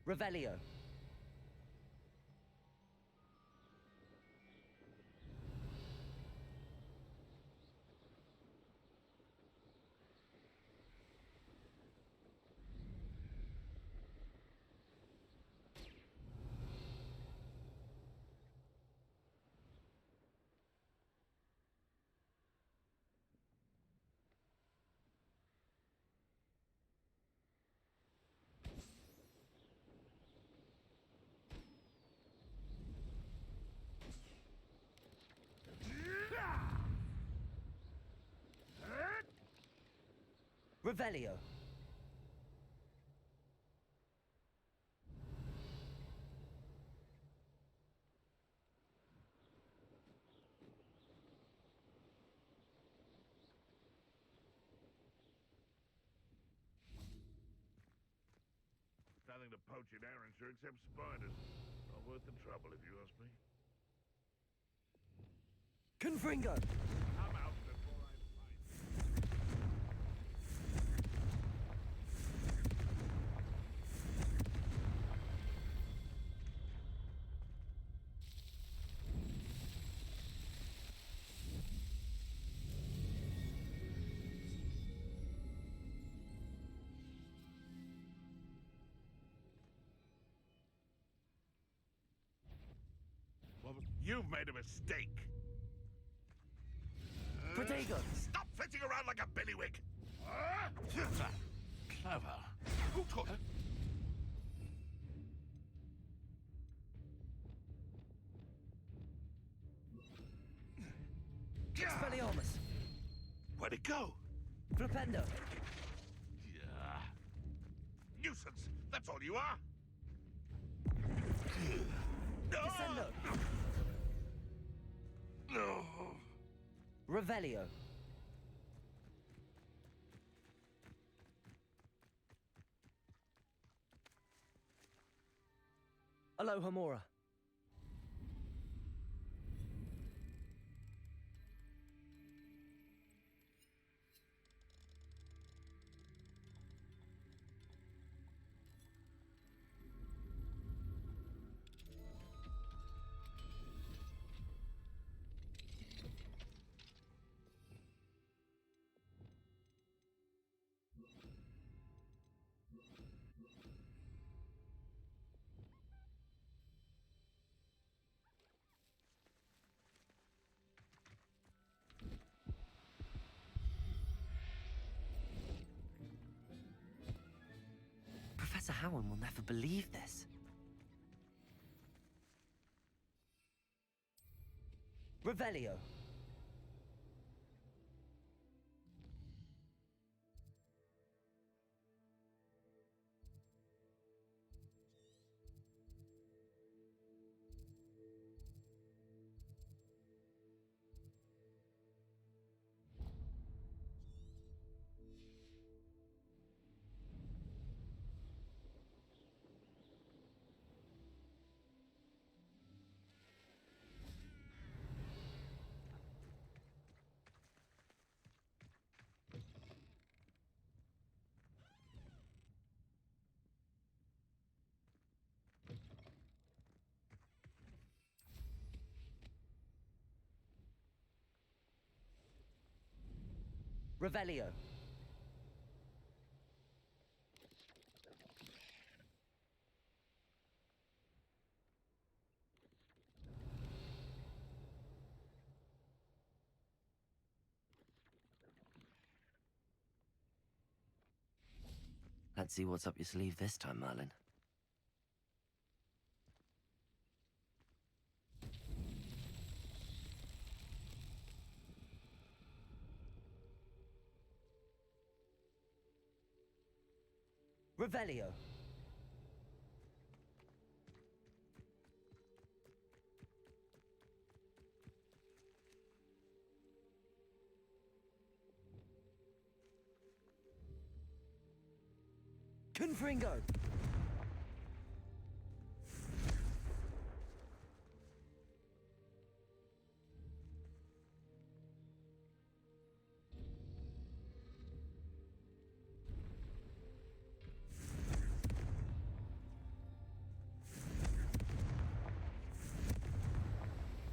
Revelio. Revelio. Nothing to poach in Arranshire except spiders. Not worth the trouble, if you ask me. Confringo! I'm out before I fight. You've made a mistake. Protego! Stop flitting around like a billywig! Clever. Who taught her? Expelliarmus! Where'd it go? Flipendo! Yeah. Nuisance. That's all you are. Descendo! No. Revelio! Alohomora! Professor Howard will never believe this. Revelio! Revelio! Let's see what's up your sleeve this time, Merlin. Revelio! Confringo!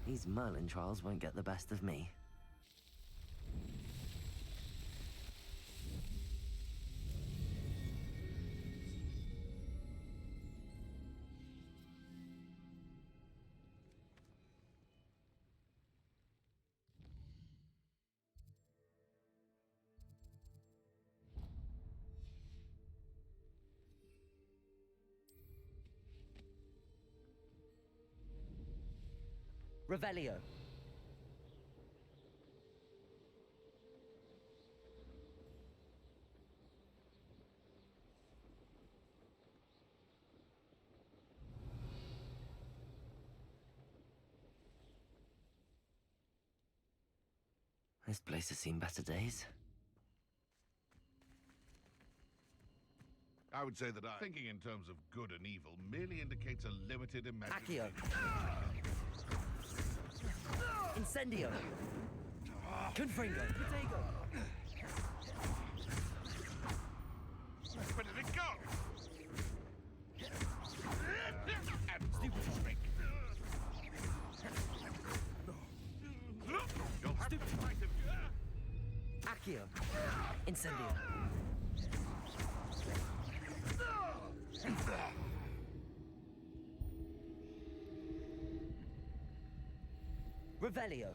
These Merlin trials won't get the best of me. Revelio! This place has seen better days. I would say that thinking in terms of good and evil merely indicates a limited imagination. Accio! Incendio! Confringo! Protego! Where did it go? Stupid trick. You'll have to fight him. Accio! Incendio! Revelio.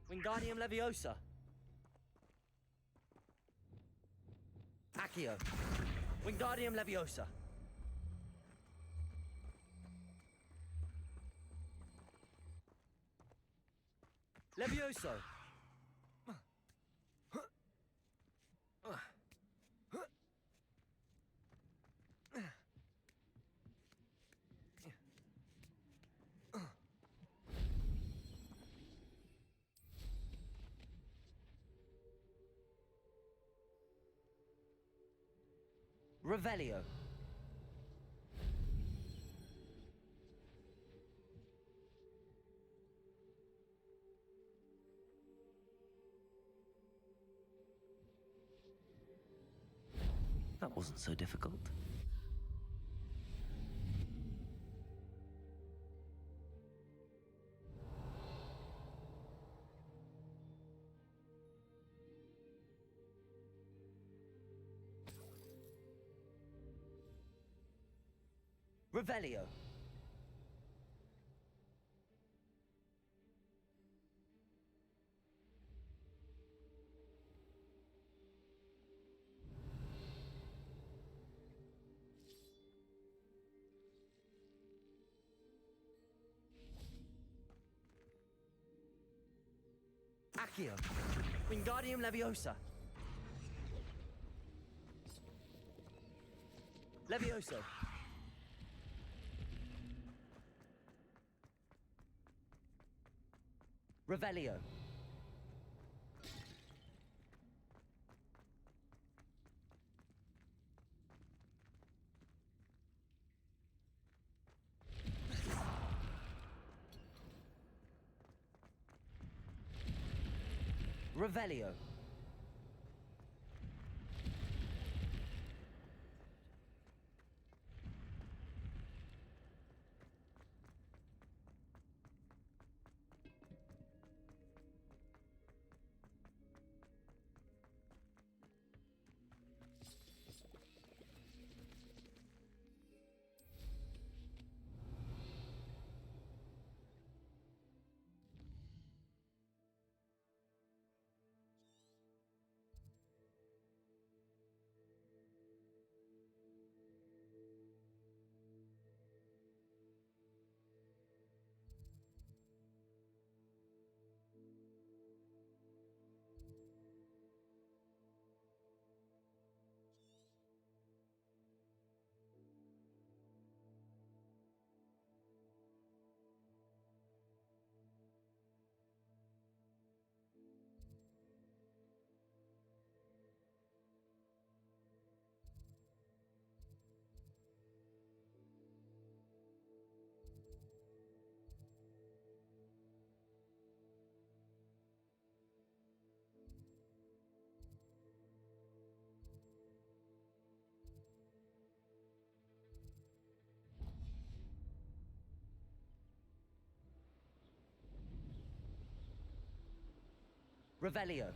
Wingardium Leviosa. Accio. Wingardium Leviosa. Levioso. Revelio. That wasn't so difficult. Revelio. Accio. Wingardium Leviosa. Levioso. Revelio. Revelio. Revelio.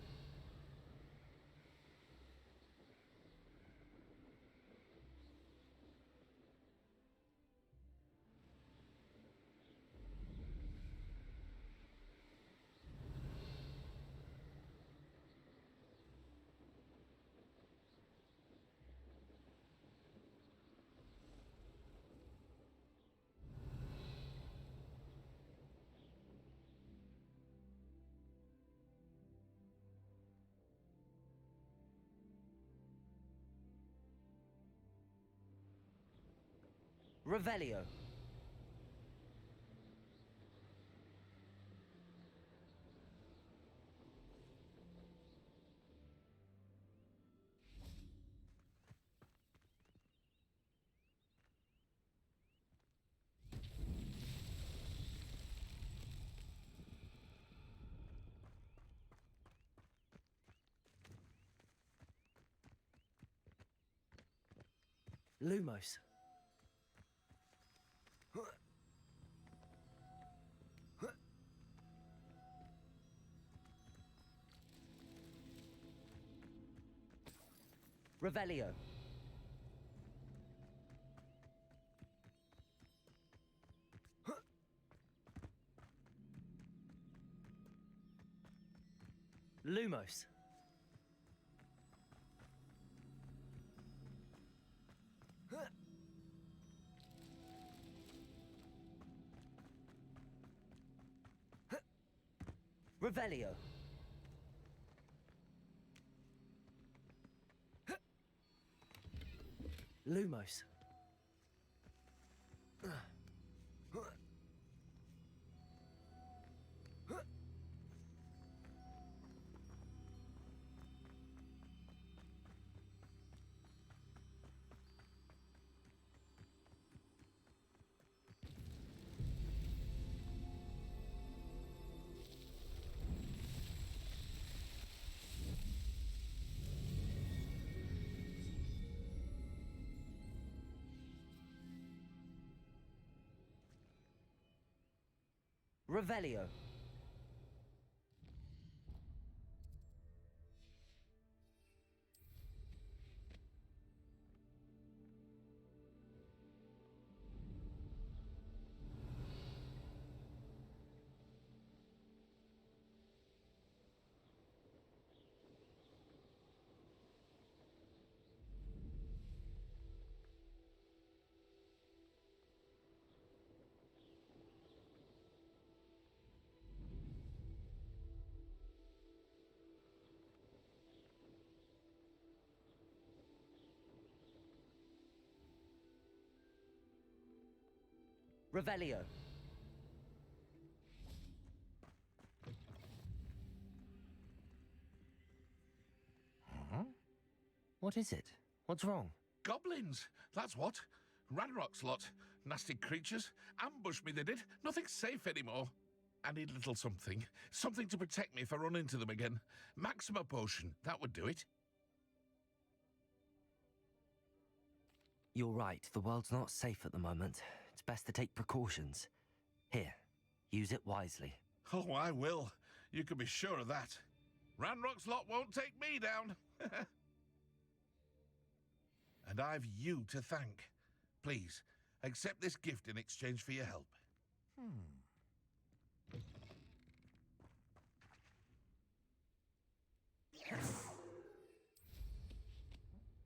Revelio. Lumos. Revelio. Lumos. Revelio. Lumos. Revelio. Revelio. Huh? What is it? What's wrong? Goblins, that's what. Ranrock's lot. Nasty creatures. Ambushed me, they did. Nothing's safe anymore. I need a little something. Something to protect me if I run into them again. Maxima potion, that would do it. You're right, the world's not safe at the moment. It's best to take precautions. Here, use it wisely. Oh, I will. You can be sure of that. Ranrock's lot won't take me down. And I've you to thank. Please, accept this gift in exchange for your help.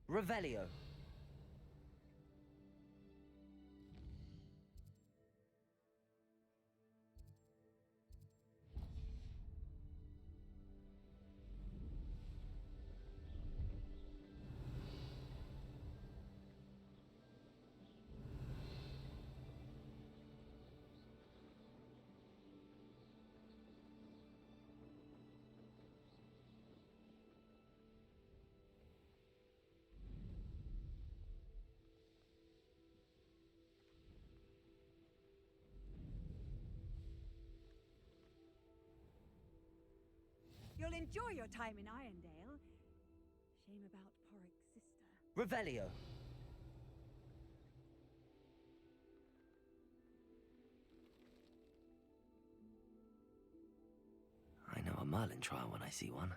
Revelio. You'll enjoy your time in Irondale. Shame about Porrick's sister. Revelio. I know a Merlin trial when I see one.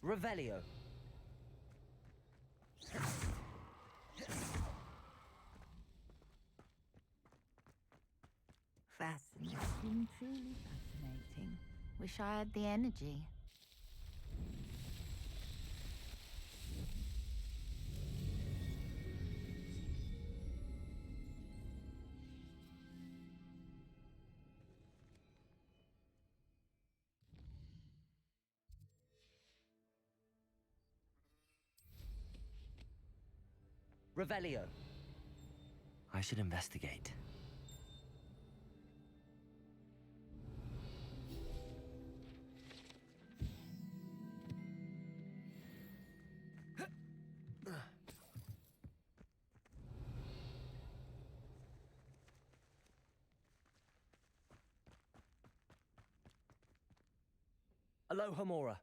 Revelio. Fascinating, truly fascinating. Wish I had the energy. Revelio. I should investigate. Aloha Mora.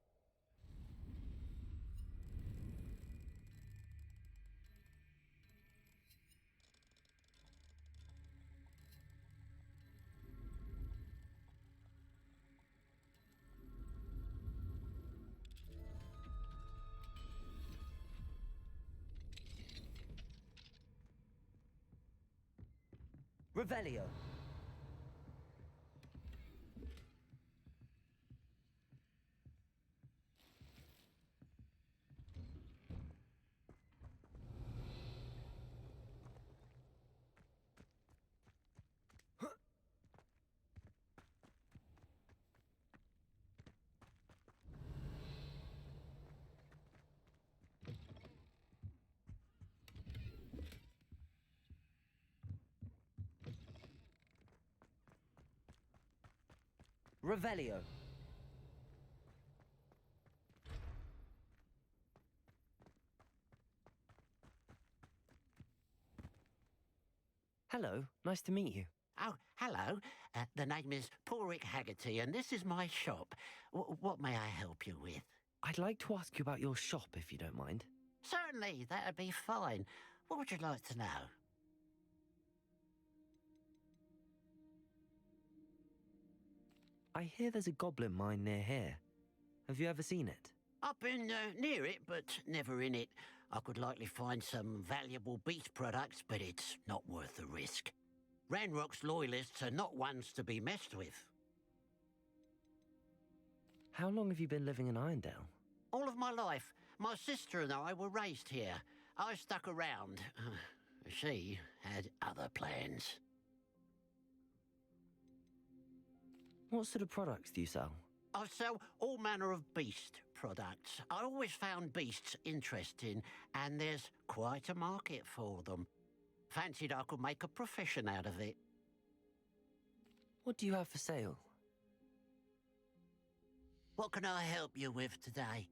Revelio. Revelio. Hello, nice to meet you. Oh, hello. The name is Porrick Haggerty, and this is my shop. What may I help you with? I'd like to ask you about your shop, if you don't mind. Certainly, that'd be fine. What would you like to know? I hear there's a goblin mine near here. Have you ever seen it? I've been near it, but never in it. I could likely find some valuable beast products, but it's not worth the risk. Ranrock's loyalists are not ones to be messed with. How long have you been living in Irondale? All of my life. My sister and I were raised here. I stuck around. She had other plans. What sort of products do you sell? I sell all manner of beast products. I always found beasts interesting, and there's quite a market for them. Fancied I could make a profession out of it. What do you have for sale? What can I help you with today?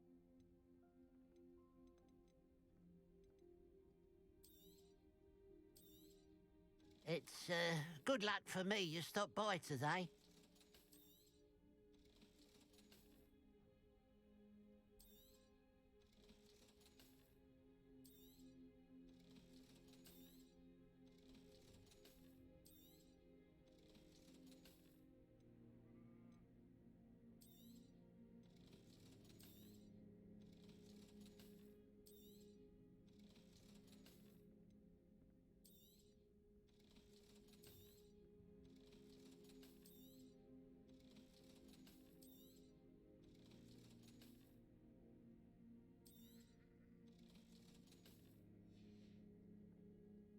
It's good luck for me you stopped by today.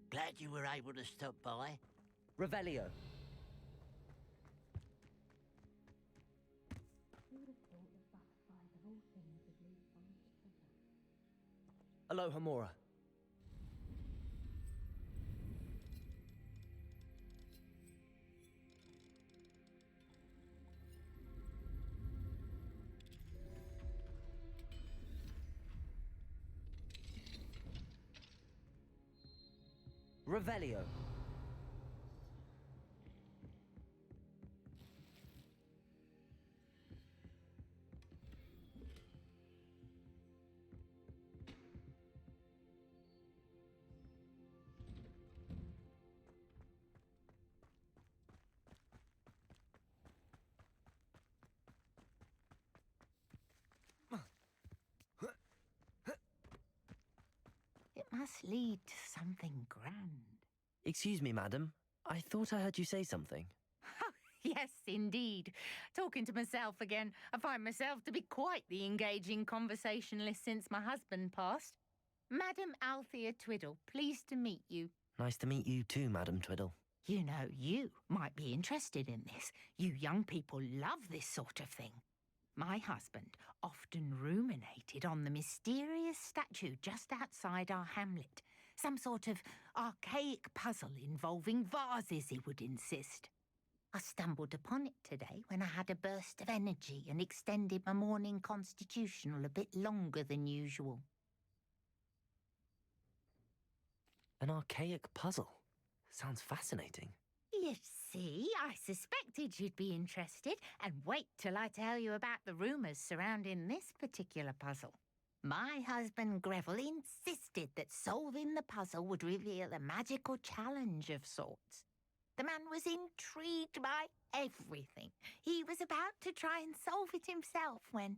Glad you were able to stop by. Revelio. Aloha Mora. Revelio. It must lead to something grand. Excuse me, madam. I thought I heard you say something. Yes, indeed. Talking to myself again. I find myself to be quite the engaging conversationalist since my husband passed. Madam Althea Twiddle, pleased to meet you. Nice to meet you too, Madam Twiddle. You know, you might be interested in this. You young people love this sort of thing. My husband often ruminated on the mysterious statue just outside our hamlet. Some sort of archaic puzzle involving vases, he would insist. I stumbled upon it today when I had a burst of energy and extended my morning constitutional a bit longer than usual. An archaic puzzle. Sounds fascinating. You see, I suspected you'd be interested, and wait till I tell you about the rumours surrounding this particular puzzle. My husband Greville insisted that solving the puzzle would reveal a magical challenge of sorts. The man was intrigued by everything. He was about to try and solve it himself when...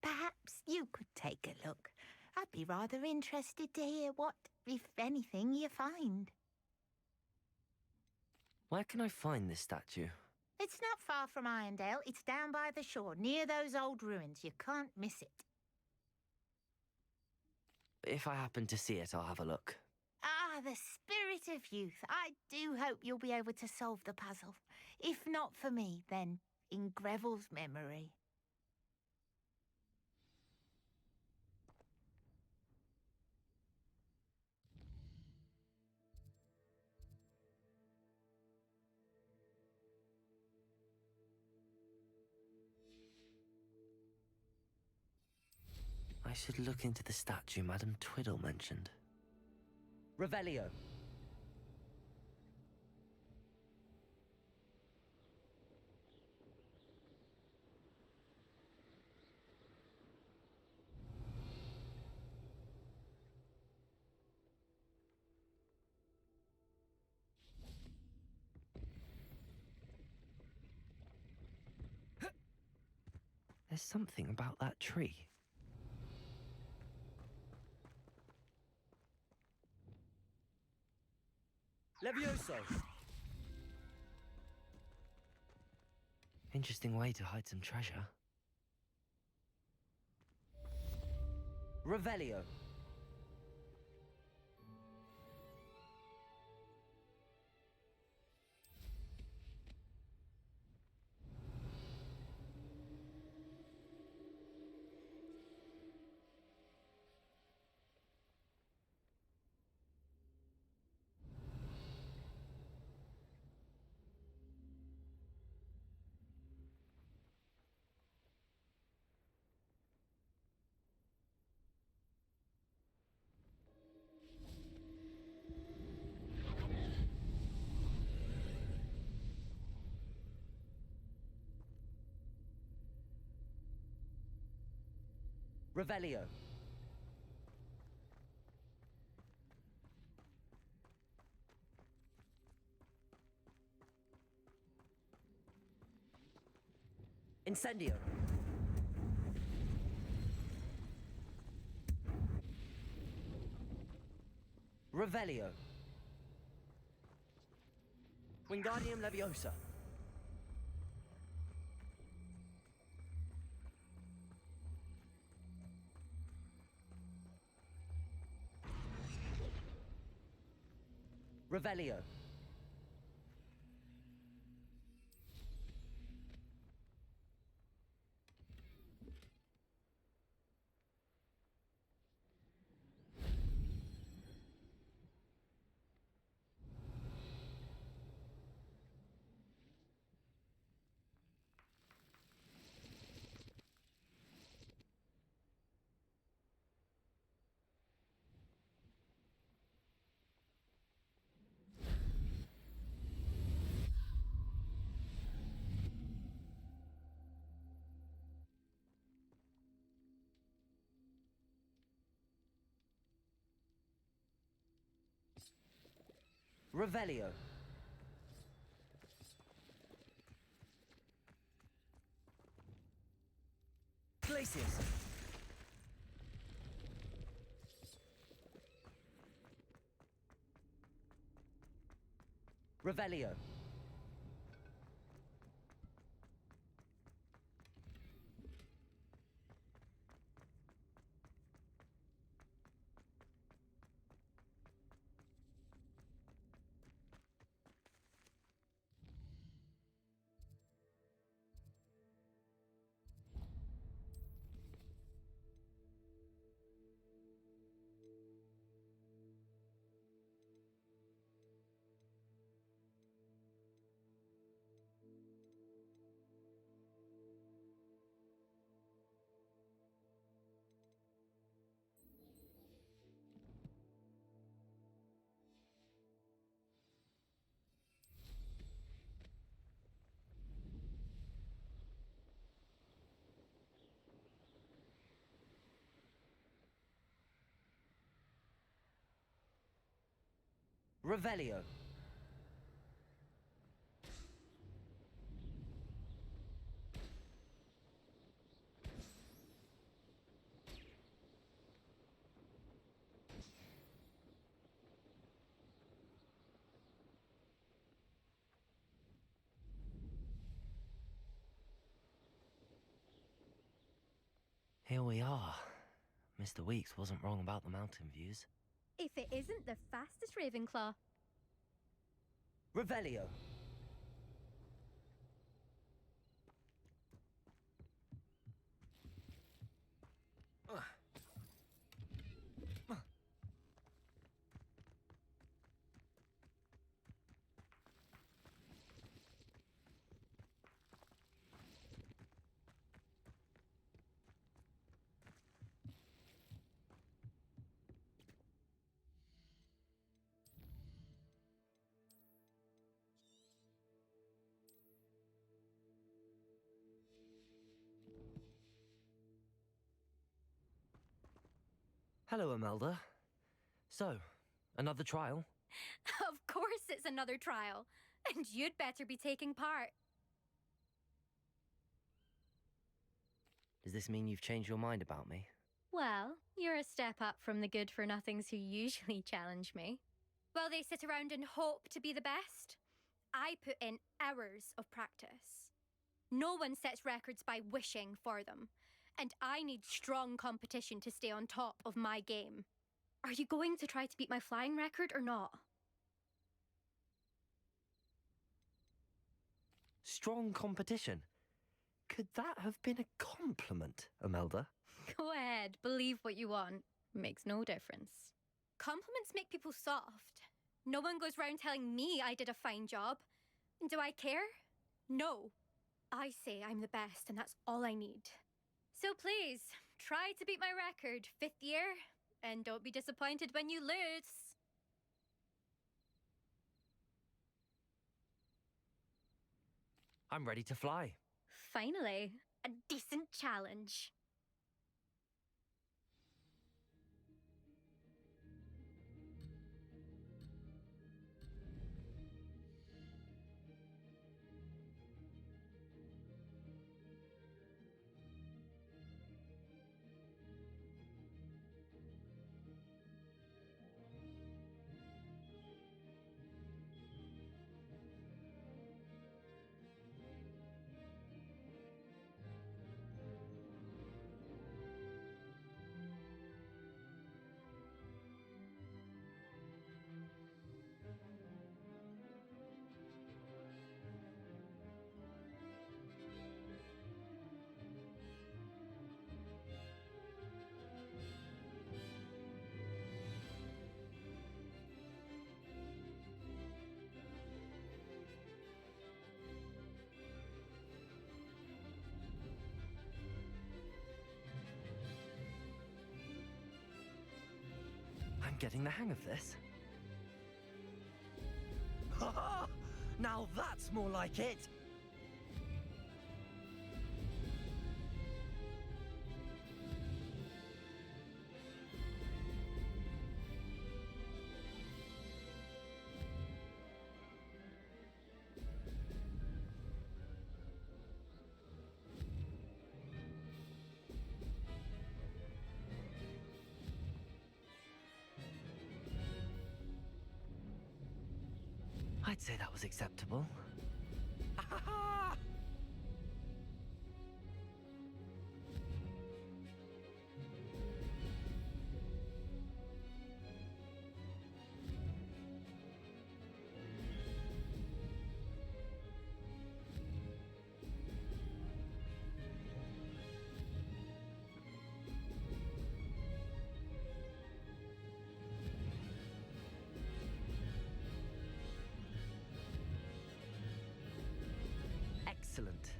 Perhaps you could take a look. I'd be rather interested to hear what, if anything, you find. Where can I find this statue? It's not far from Irondale. It's down by the shore, near those old ruins. You can't miss it. If I happen to see it, I'll have a look. Ah, the spirit of youth. I do hope you'll be able to solve the puzzle. If not for me, then in Greville's memory. I should look into the statue Madame Twiddle mentioned. Revelio. There's something about that tree. Levioso. Interesting way to hide some treasure. Revelio. Revelio. Incendio. Revelio. Wingardium Leviosa. Revelio. Revelio. Glacius. Revelio. Revelio. Here we are. Mr. Weeks wasn't wrong about the mountain views. If it isn't the fastest Ravenclaw. Revelio. Hello, Imelda. So, another trial? Of course it's another trial. And you'd better be taking part. Does this mean you've changed your mind about me? Well, you're a step up from the good-for-nothings who usually challenge me. While they sit around and hope to be the best, I put in hours of practice. No one sets records by wishing for them, and I need strong competition to stay on top of my game. Are you going to try to beat my flying record or not? Strong competition? Could that have been a compliment, Imelda? Go ahead, believe what you want. Makes no difference. Compliments make people soft. No one goes round telling me I did a fine job. And do I care? No. I say I'm the best, and that's all I need. So please, try to beat my record, 5th year, and don't be disappointed when you lose. I'm ready to fly. Finally, a decent challenge. I'm getting the hang of this. Now that's more like it! I'd say that was acceptable. Excellent.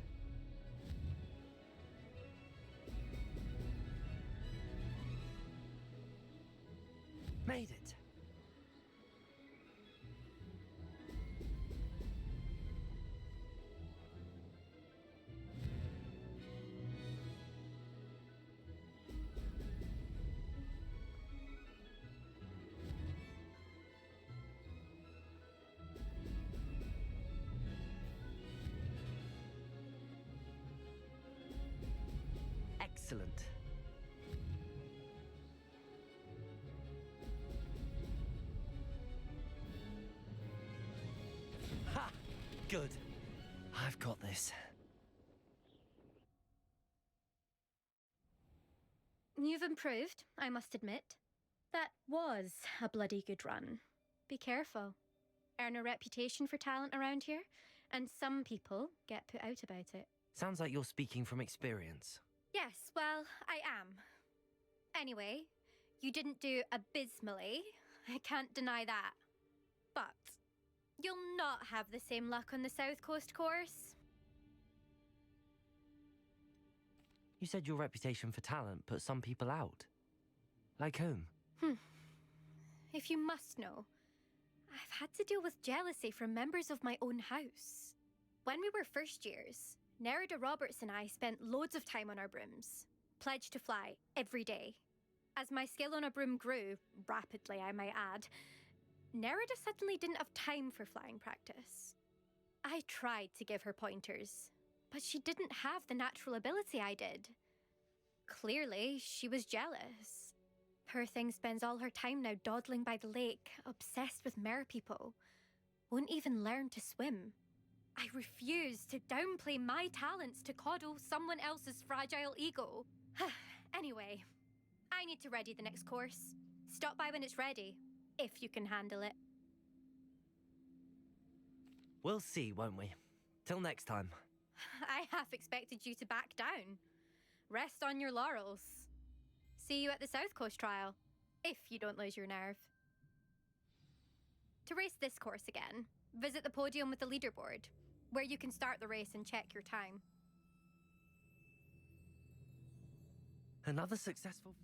Made it. Excellent. Ha! Good. I've got this. You've improved, I must admit. That was a bloody good run. Be careful. Earn a reputation for talent around here, and some people get put out about it. Sounds like you're speaking from experience. Yes, well, I am. Anyway, you didn't do abysmally. I can't deny that. But you'll not have the same luck on the South Coast course. You said your reputation for talent put some people out. Like whom? If you must know, I've had to deal with jealousy from members of my own house. When we were first years, Nerida Roberts and I spent loads of time on our brooms, pledged to fly every day. As my skill on a broom grew, rapidly I might add, Nerida suddenly didn't have time for flying practice. I tried to give her pointers, but she didn't have the natural ability I did. Clearly, she was jealous. Poor thing spends all her time now dawdling by the lake, obsessed with merpeople. Won't even learn to swim. I refuse to downplay my talents to coddle someone else's fragile ego. Anyway, I need to ready the next course. Stop by when it's ready, if you can handle it. We'll see, won't we? Till next time. I half expected you to back down. Rest on your laurels. See you at the South Coast trial, if you don't lose your nerve. To race this course again, visit the podium with the leaderboard, where you can start the race and check your time. Another successful...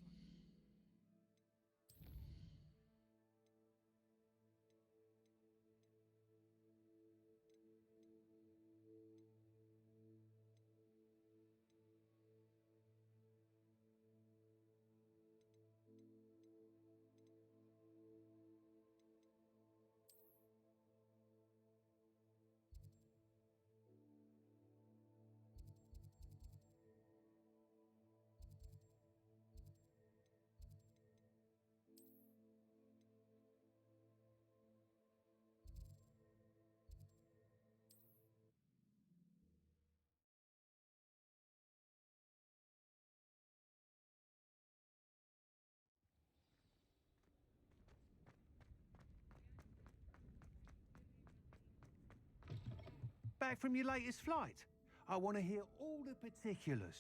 Back from your latest flight? I want to hear all the particulars.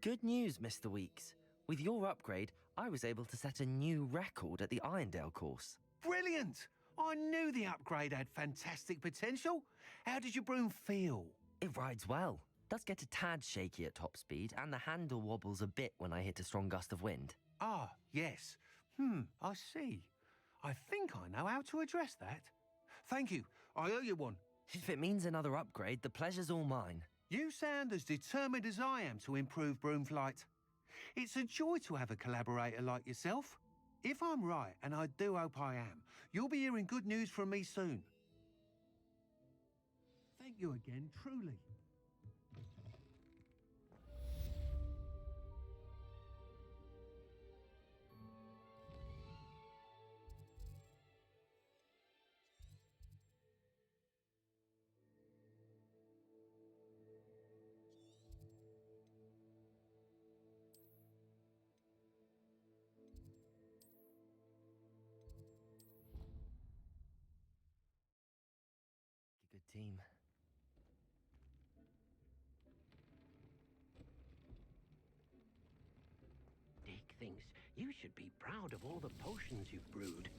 Good news, Mr. Weeks. With your upgrade, I was able to set a new record at the Irondale course. Brilliant! I knew the upgrade had fantastic potential. How did your broom feel? It rides well. Does get a tad shaky at top speed, and the handle wobbles a bit when I hit a strong gust of wind. Ah, yes. I see. I think I know how to address that. Thank you. I owe you one. If it means another upgrade, the pleasure's all mine. You sound as determined as I am to improve broom flight. It's a joy to have a collaborator like yourself. If I'm right, and I do hope I am, you'll be hearing good news from me soon. Thank you again, truly. Good team. Dick thinks you should be proud of all the potions you've brewed.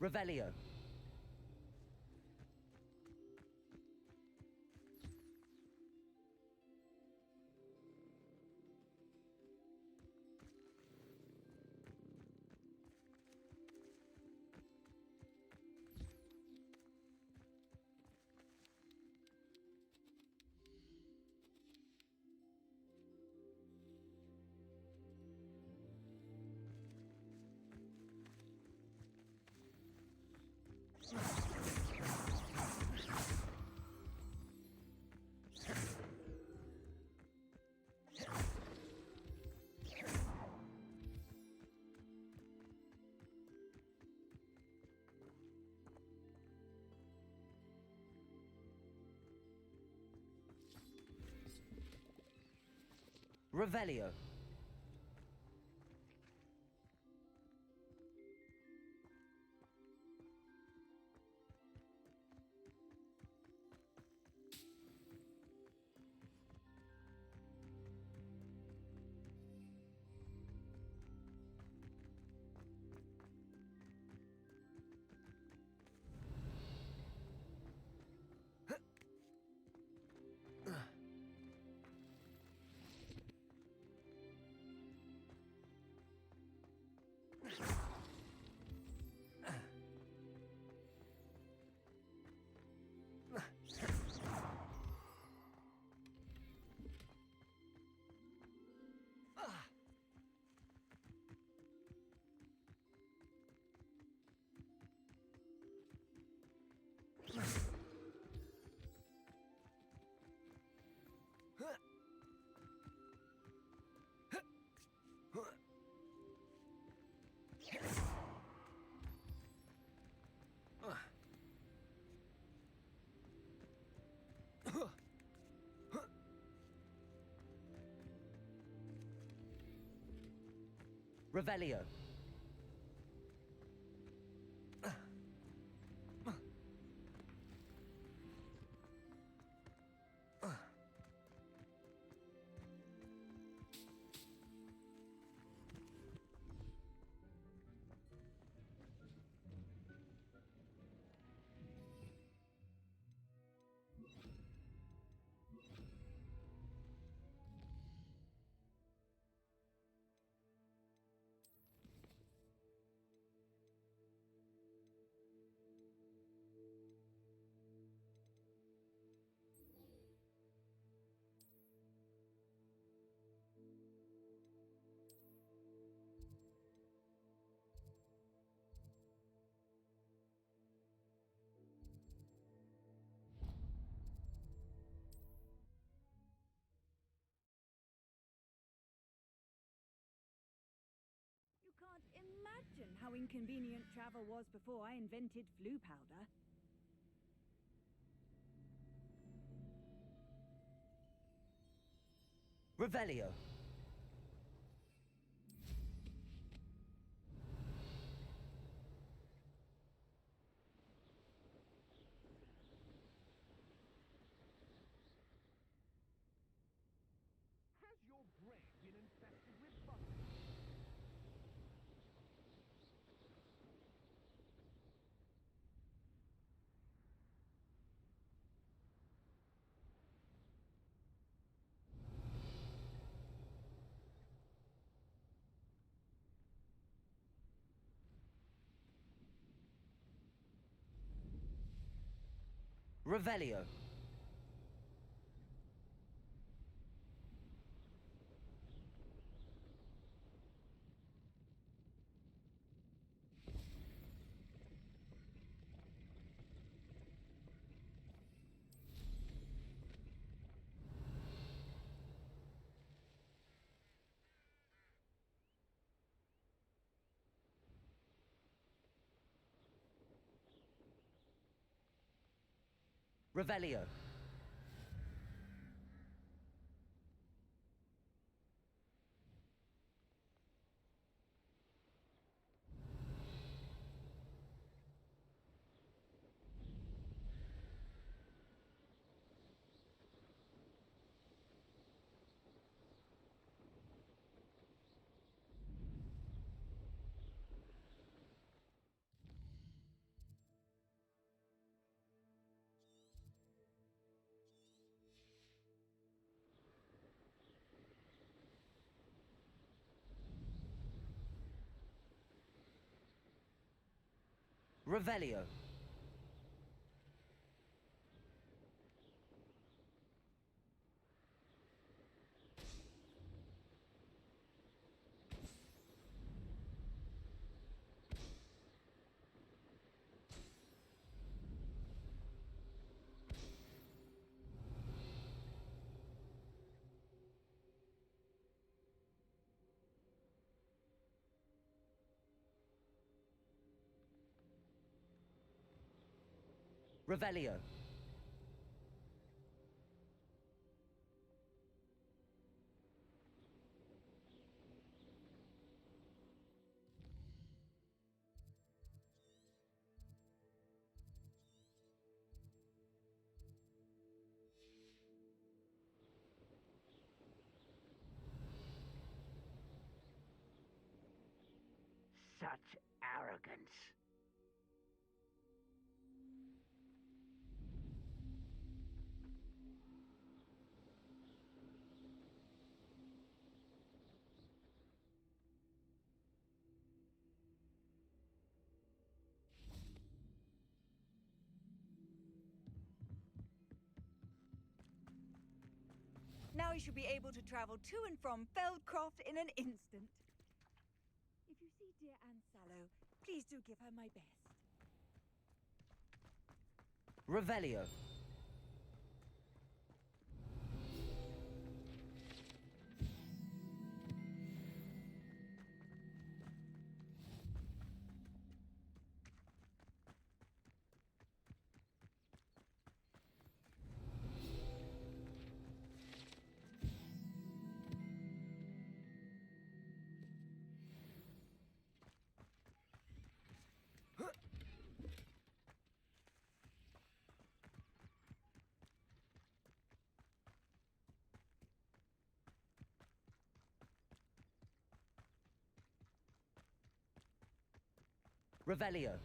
Revelio. Revelio. Revelio. You can't imagine how inconvenient travel was before I invented flu powder. Revelio. Has your bread been infested with bugs? Revelio. Revelio. Revelio. Revelio. Such arrogance. Now you should be able to travel to and from Feldcroft in an instant. If you see dear Anne Sallow, please do give her my best. Revelio. Revelio.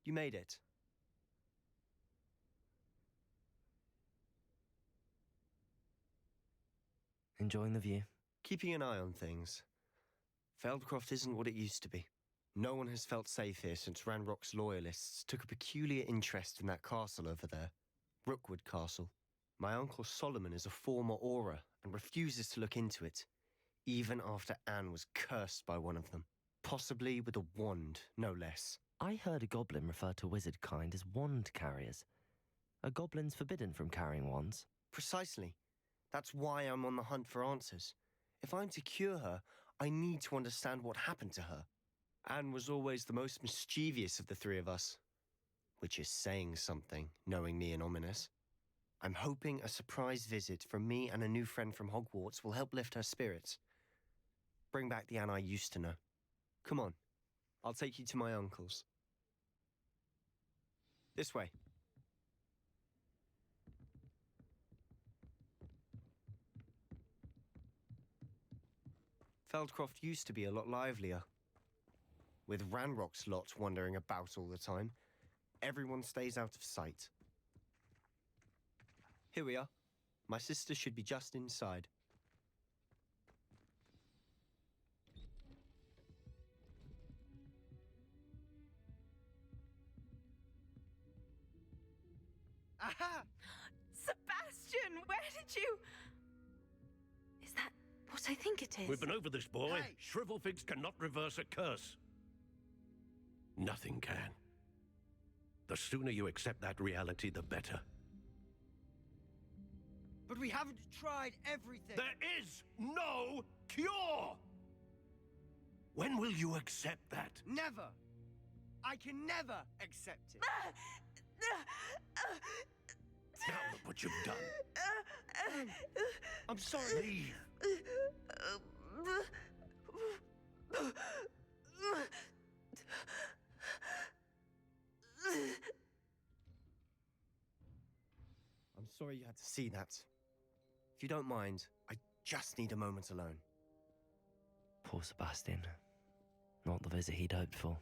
You made it. Enjoying the view? Keeping an eye on things. Feldcroft isn't what it used to be. No one has felt safe here since Ranrock's loyalists took a peculiar interest in that castle over there. Rookwood Castle. My uncle Solomon is a former Auror and refuses to look into it, even after Anne was cursed by one of them. Possibly with a wand, no less. I heard a goblin refer to wizard kind as wand carriers. Are goblins forbidden from carrying wands? Precisely. That's why I'm on the hunt for answers. If I'm to cure her, I need to understand what happened to her. Anne was always the most mischievous of the three of us. Which is saying something, knowing me and Ominous. I'm hoping a surprise visit from me and a new friend from Hogwarts will help lift her spirits. Bring back the Anne I used to know. Come on, I'll take you to my uncle's. This way. Feldcroft used to be a lot livelier. With Ranrock's lot wandering about all the time, everyone stays out of sight. Here we are. My sister should be just inside. Aha! Sebastian, where did you... Is that what I think it is? We've been over this, boy. Hey. Shrivelfigs cannot reverse a curse. Nothing can. The sooner you accept that reality, the better. But we haven't tried everything. There is no cure! When will you accept that? Never. I can never accept it. Now look what you've done. I'm sorry. Leave. I'm sorry you had to see that. you don't mind, I just need a moment alone. Poor Sebastian. Not the visit he'd hoped for.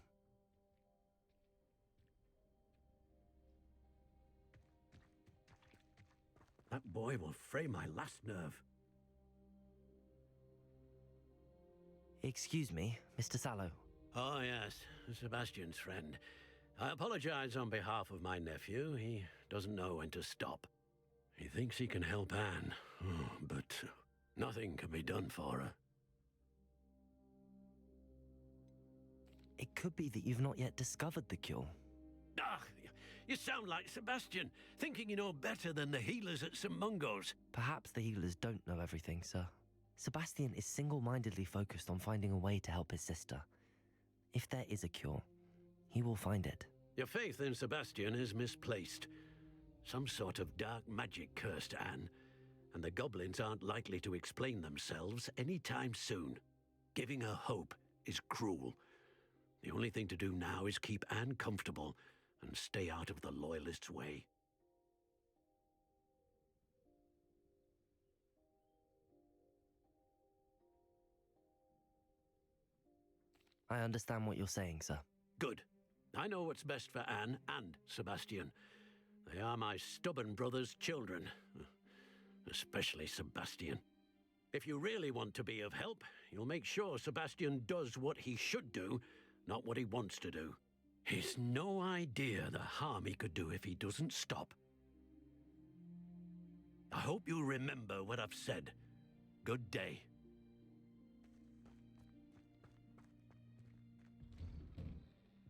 That boy will fray my last nerve. Excuse me, Mr. Sallow. Oh, yes, Sebastian's friend. I apologize on behalf of my nephew. He doesn't know when to stop. He thinks he can help Anne, but nothing can be done for her. It could be that you've not yet discovered the cure. Ah, you sound like Sebastian, thinking you know better than the healers at St. Mungo's. Perhaps the healers don't know everything, sir. Sebastian is single-mindedly focused on finding a way to help his sister. If there is a cure, he will find it. Your faith in Sebastian is misplaced. Some sort of dark magic cursed Anne, and the goblins aren't likely to explain themselves anytime soon. Giving her hope is cruel. The only thing to do now is keep Anne comfortable and stay out of the Loyalists' way. I understand what you're saying, sir. Good. I know what's best for Anne and Sebastian. They are my stubborn brother's children. Especially Sebastian. If you really want to be of help, you'll make sure Sebastian does what he should do, not what he wants to do. He's no idea the harm he could do if he doesn't stop. I hope you remember what I've said. Good day.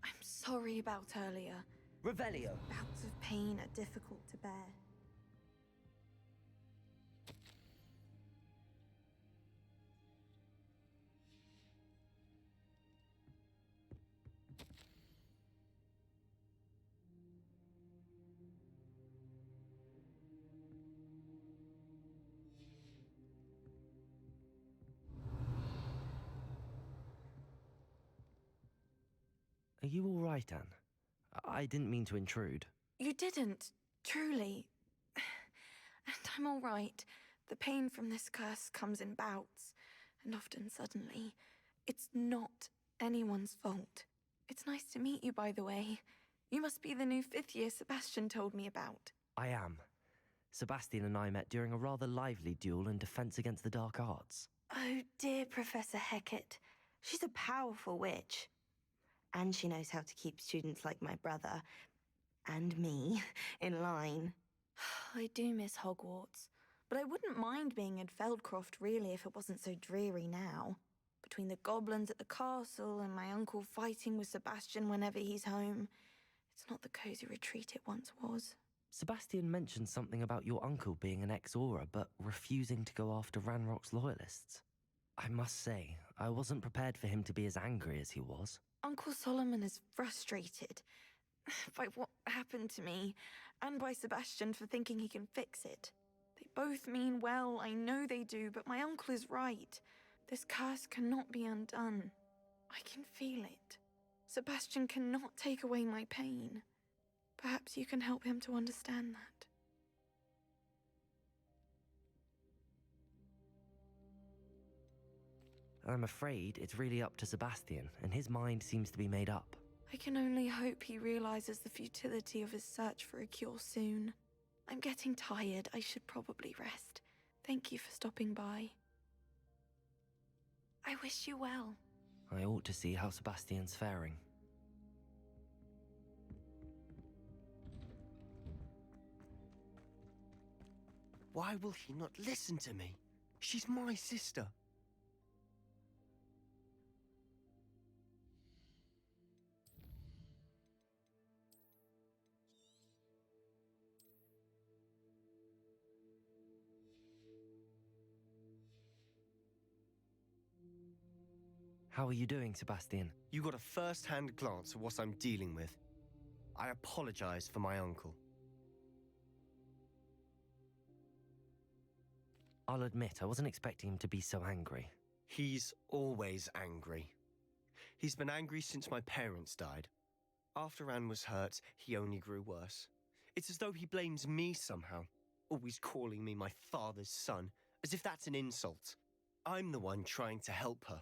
I'm sorry about earlier. Revelio. Bouts of pain are difficult to bear. Are you all right, Anne? I didn't mean to intrude. You didn't, truly. And I'm all right. The pain from this curse comes in bouts, and often suddenly. It's not anyone's fault. It's nice to meet you, by the way. You must be the new 5th year Sebastian told me about. I am. Sebastian and I met during a rather lively duel in defense against the dark arts. Oh, dear Professor Hecat. She's a powerful witch. And she knows how to keep students like my brother, and me, in line. I do miss Hogwarts, but I wouldn't mind being in Feldcroft, really, if it wasn't so dreary now. Between the goblins at the castle and my uncle fighting with Sebastian whenever he's home, it's not the cosy retreat it once was. Sebastian mentioned something about your uncle being an ex-Aura, but refusing to go after Ranrock's loyalists. I must say, I wasn't prepared for him to be as angry as he was. Uncle Solomon is frustrated by what happened to me, and by Sebastian for thinking he can fix it. They both mean well, I know they do, but my uncle is right. This curse cannot be undone. I can feel it. Sebastian cannot take away my pain. Perhaps you can help him to understand that. I'm afraid it's really up to Sebastian, and his mind seems to be made up. I can only hope he realizes the futility of his search for a cure soon. I'm getting tired. I should probably rest. Thank you for stopping by. I wish you well. I ought to see how Sebastian's faring. Why will he not listen to me? She's my sister. How are you doing, Sebastian? You got a first-hand glance at what I'm dealing with. I apologize for my uncle. I'll admit, I wasn't expecting him to be so angry. He's always angry. He's been angry since my parents died. After Anne was hurt, he only grew worse. It's as though he blames me somehow, always calling me my father's son, As if that's an insult. I'm the one trying to help her.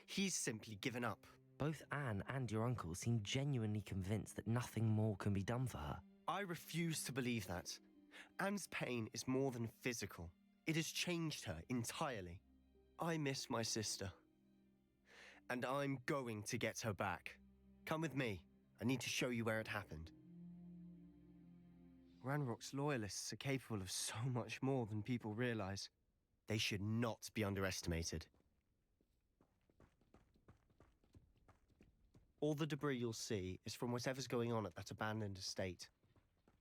He's simply given up. Both Anne and your uncle seem genuinely convinced that nothing more can be done for her. I refuse to believe that. Anne's pain is more than physical. It has changed her entirely. I miss my sister. And I'm going to get her back. Come with me. I need to show you where it happened. Ranrock's loyalists are capable of so much more than people realize. They should not be underestimated. All the debris you'll see is from whatever's going on at that abandoned estate.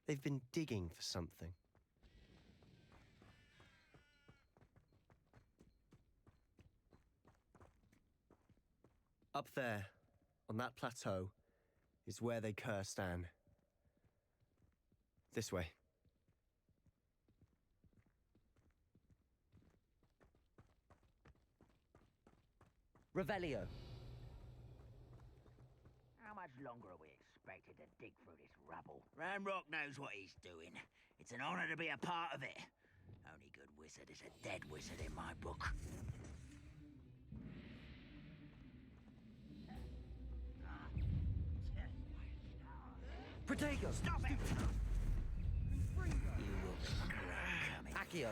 They've been digging for something. Up there, on that plateau, is where they cursed Anne. This way. Revelio. How much longer are we expected to dig through this rubble? Ranrock knows what he's doing. It's an honor to be a part of it. Only good wizard is a dead wizard in my book. Protego! Stop it! You will Accio.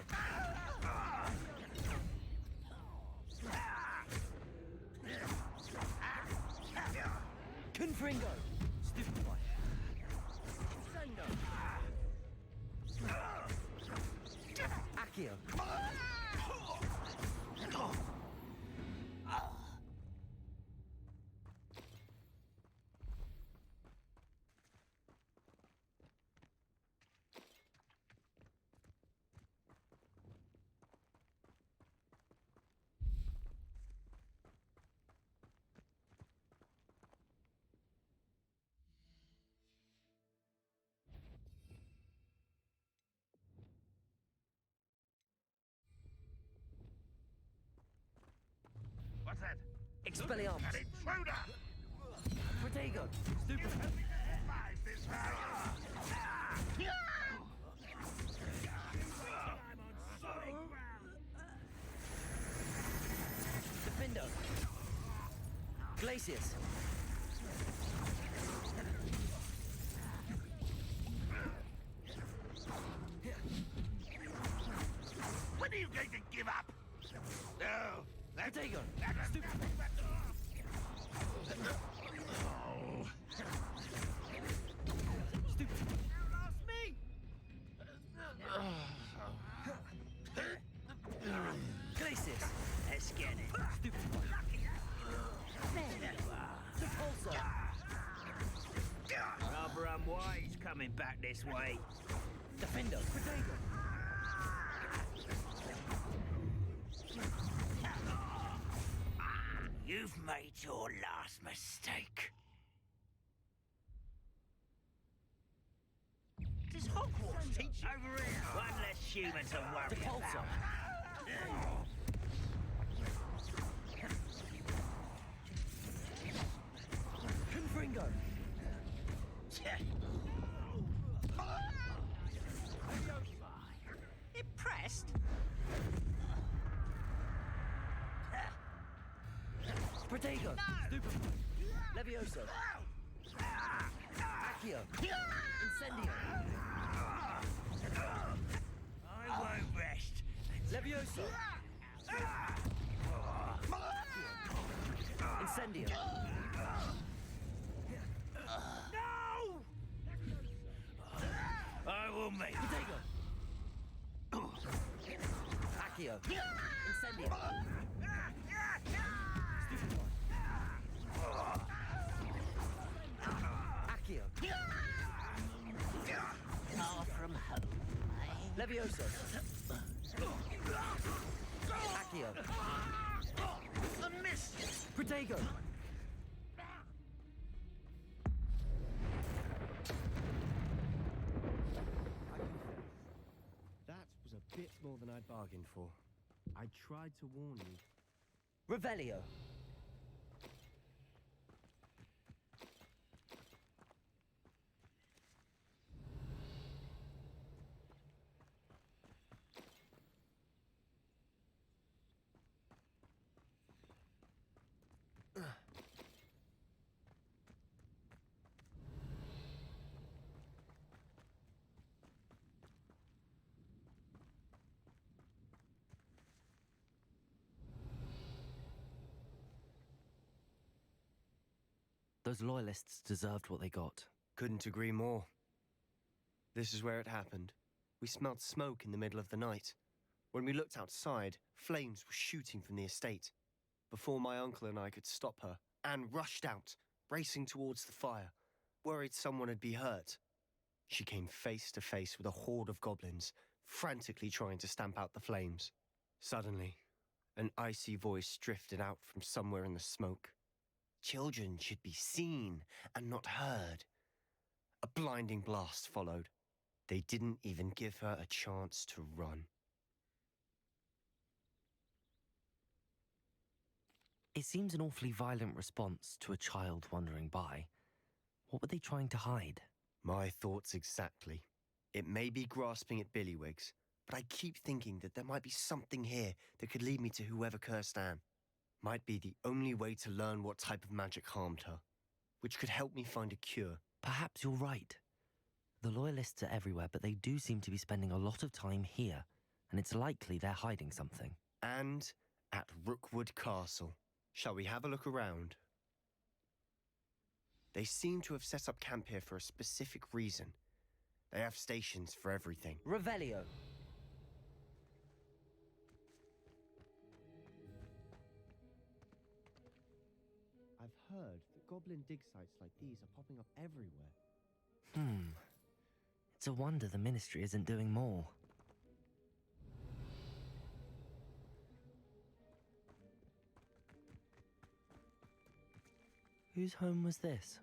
Confringo! Stupid boy. Accio. What's that? Expelliarmus. An intruder! Protego! Stupid. Survive this house! Defendo. Glacius. When are you going to give up? No! Protego! Stupid. Stupid. You lost me! Glacius. Let's get it. Stupid. Repulsor. Rather unwise coming back this way. Defendo. Protego. You've made your last mistake. Does Hogwarts teach over here? One less human to worry about. Confringo. Impressed? Protego. Stupid. Levioso. Accio. Incendio. I won't rest. Levioso. Incendio. No! I will make Protego. Accio. Incendio. Stupid one. Accio. Far from home. Levioso. Accio. A miss! Protego. That was a bit more than I'd bargained for. I tried to warn you. Revelio. Those loyalists deserved what they got. Couldn't agree more. This is where it happened. We smelled smoke in the middle of the night. When we looked outside, flames were shooting from the estate. Before my uncle and I could stop her, Anne rushed out, racing towards the fire, worried someone had been hurt. She came face to face with a horde of goblins, frantically trying to stamp out the flames. Suddenly, an icy voice drifted out from somewhere in the smoke. Children should be seen and not heard. A blinding blast followed. They didn't even give her a chance to run. It seems an awfully violent response to a child wandering by. What were they trying to hide? My thoughts exactly. It may be grasping at Billywigs, but I keep thinking that there might be something here that could lead me to whoever cursed Anne. Might be the only way to learn what type of magic harmed her, which could help me find a cure. Perhaps you're right. The Loyalists are everywhere, but they do seem to be spending a lot of time here, and it's likely they're hiding something. And at Rookwood Castle. Shall we have a look around? They seem to have set up camp here for a specific reason. They have stations for everything. Revelio. I've heard that goblin dig sites like these are popping up everywhere. It's a wonder the Ministry isn't doing more. Whose home was this?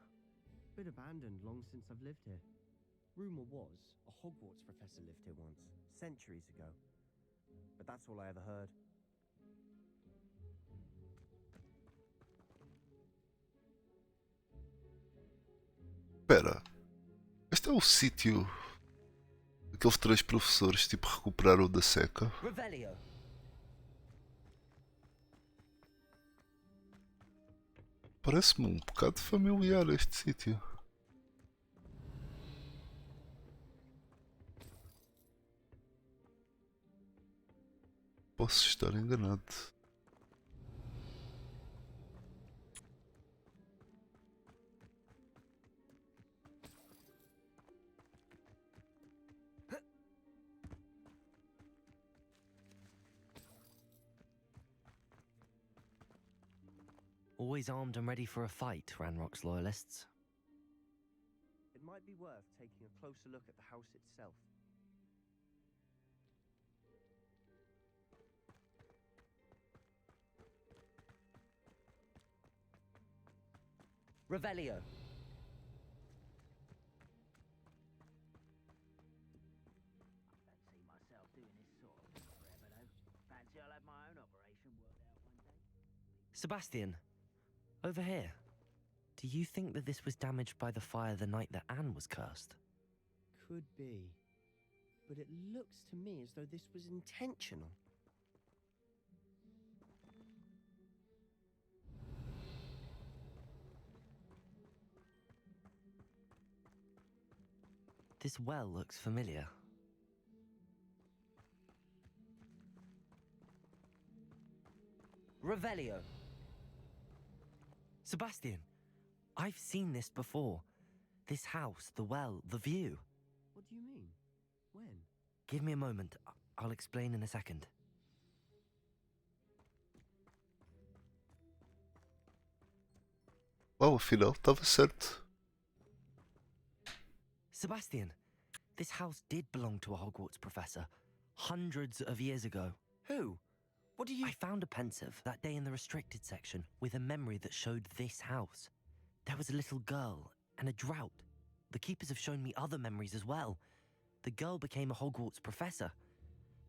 Bit abandoned long since I've lived here. Rumour was a Hogwarts professor lived here once, centuries ago. But that's all I ever heard. Espera. Este é o sítio daqueles 3 professores, tipo, recuperaram da seca. Revelio. Parece-me um bocado familiar este sítio. Posso estar enganado. Always armed and ready for a fight, Ranrock's Loyalists. It might be worth taking a closer look at the house itself. Revelio. I don't see myself doing this sort of thing forever, though. Fancy I'll have my own operation worked out one day. Sebastian, over here. Do you think that this was damaged by the fire the night that Anne was cursed? Could be. But it looks to me as though this was intentional. This well looks familiar. Revelio. Sebastian, I've seen this before. This house, the well, the view. What do you mean? When? Give me a moment. I'll explain in a second. Uau, afinal, estava certo. Sebastian, this house did belong to a Hogwarts professor hundreds of years ago. Who? What do you... I found a pensive that day in the restricted section with a memory that showed this house. There was a little girl and a drought. The keepers have shown me other memories as well. The girl became a Hogwarts professor.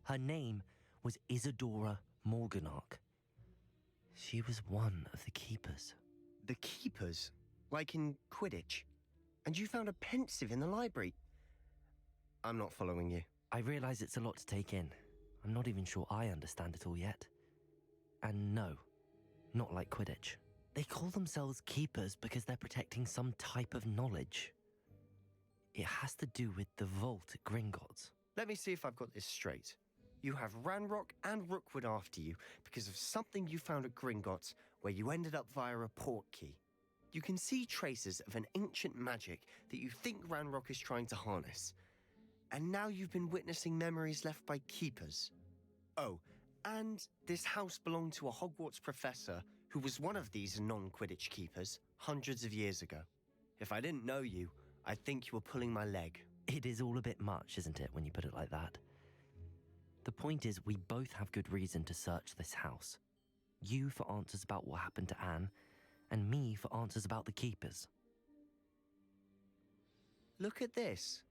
Her name was Isadora Morganach. She was one of the keepers. The keepers? Like in Quidditch? And you found a pensive in the library? I'm not following you. I realise it's a lot to take in. I'm not even sure I understand it all yet. And no, not like Quidditch. They call themselves keepers because they're protecting some type of knowledge. It has to do with the vault at Gringotts. Let me see if I've got this straight. You have Ranrock and Rookwood after you because of something you found at Gringotts where you ended up via a portkey. You can see traces of an ancient magic that you think Ranrock is trying to harness. And now you've been witnessing memories left by keepers. Oh, and this house belonged to a Hogwarts professor who was one of these non-Quidditch keepers hundreds of years ago. If I didn't know you, I'd think you were pulling my leg. It is all a bit much, isn't it, when you put it like that? The point is, we both have good reason to search this house. You for answers about what happened to Anne, and me for answers about the keepers. Look at this.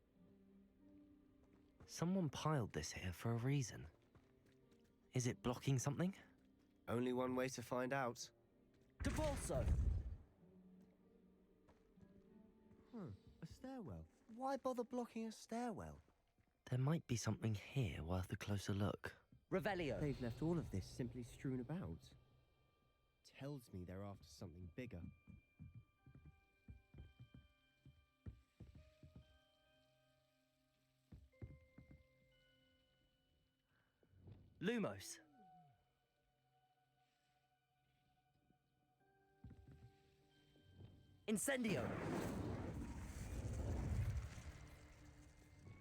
Someone piled this here for a reason. Is it blocking something? Only one way to find out. Debolso! A stairwell. Why bother blocking a stairwell? There might be something here worth a closer look. Revelio. They've left all of this simply strewn about. Tells me they're after something bigger. Lumos. Incendio.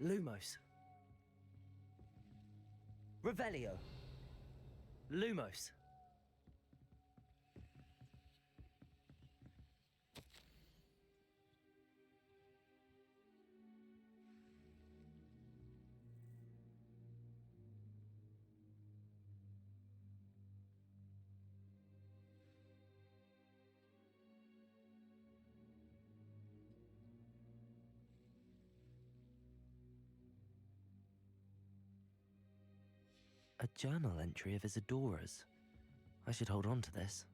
Lumos. Revelio. Lumos. A journal entry of Isadora's. I should hold on to this.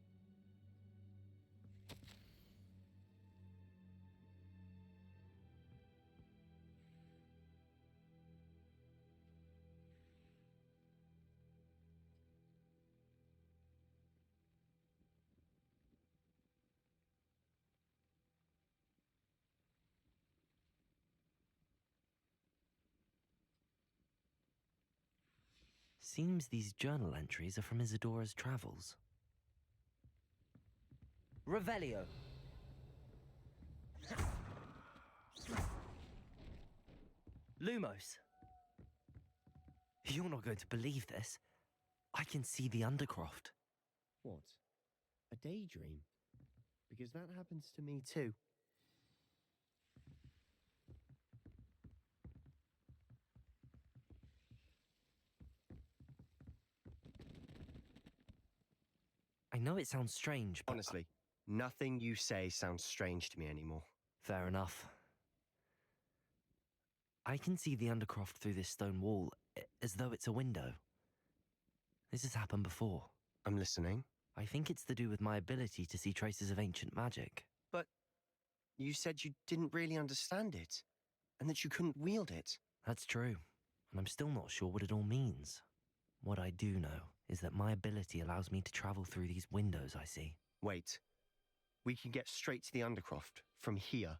Seems these journal entries are from Isadora's travels. Revelio. Lumos. You're not going to believe this. I can see the Undercroft. What? A daydream? Because that happens to me too. I know it sounds strange, but... Honestly, nothing you say sounds strange to me anymore. Fair enough. I can see the Undercroft through this stone wall, as though it's a window. This has happened before. I'm listening. I think it's to do with my ability to see traces of ancient magic. But you said you didn't really understand it, and that you couldn't wield it. That's true, and I'm still not sure what it all means. What I do know is that my ability allows me to travel through these windows I see. Wait. We can get straight to the Undercroft from here.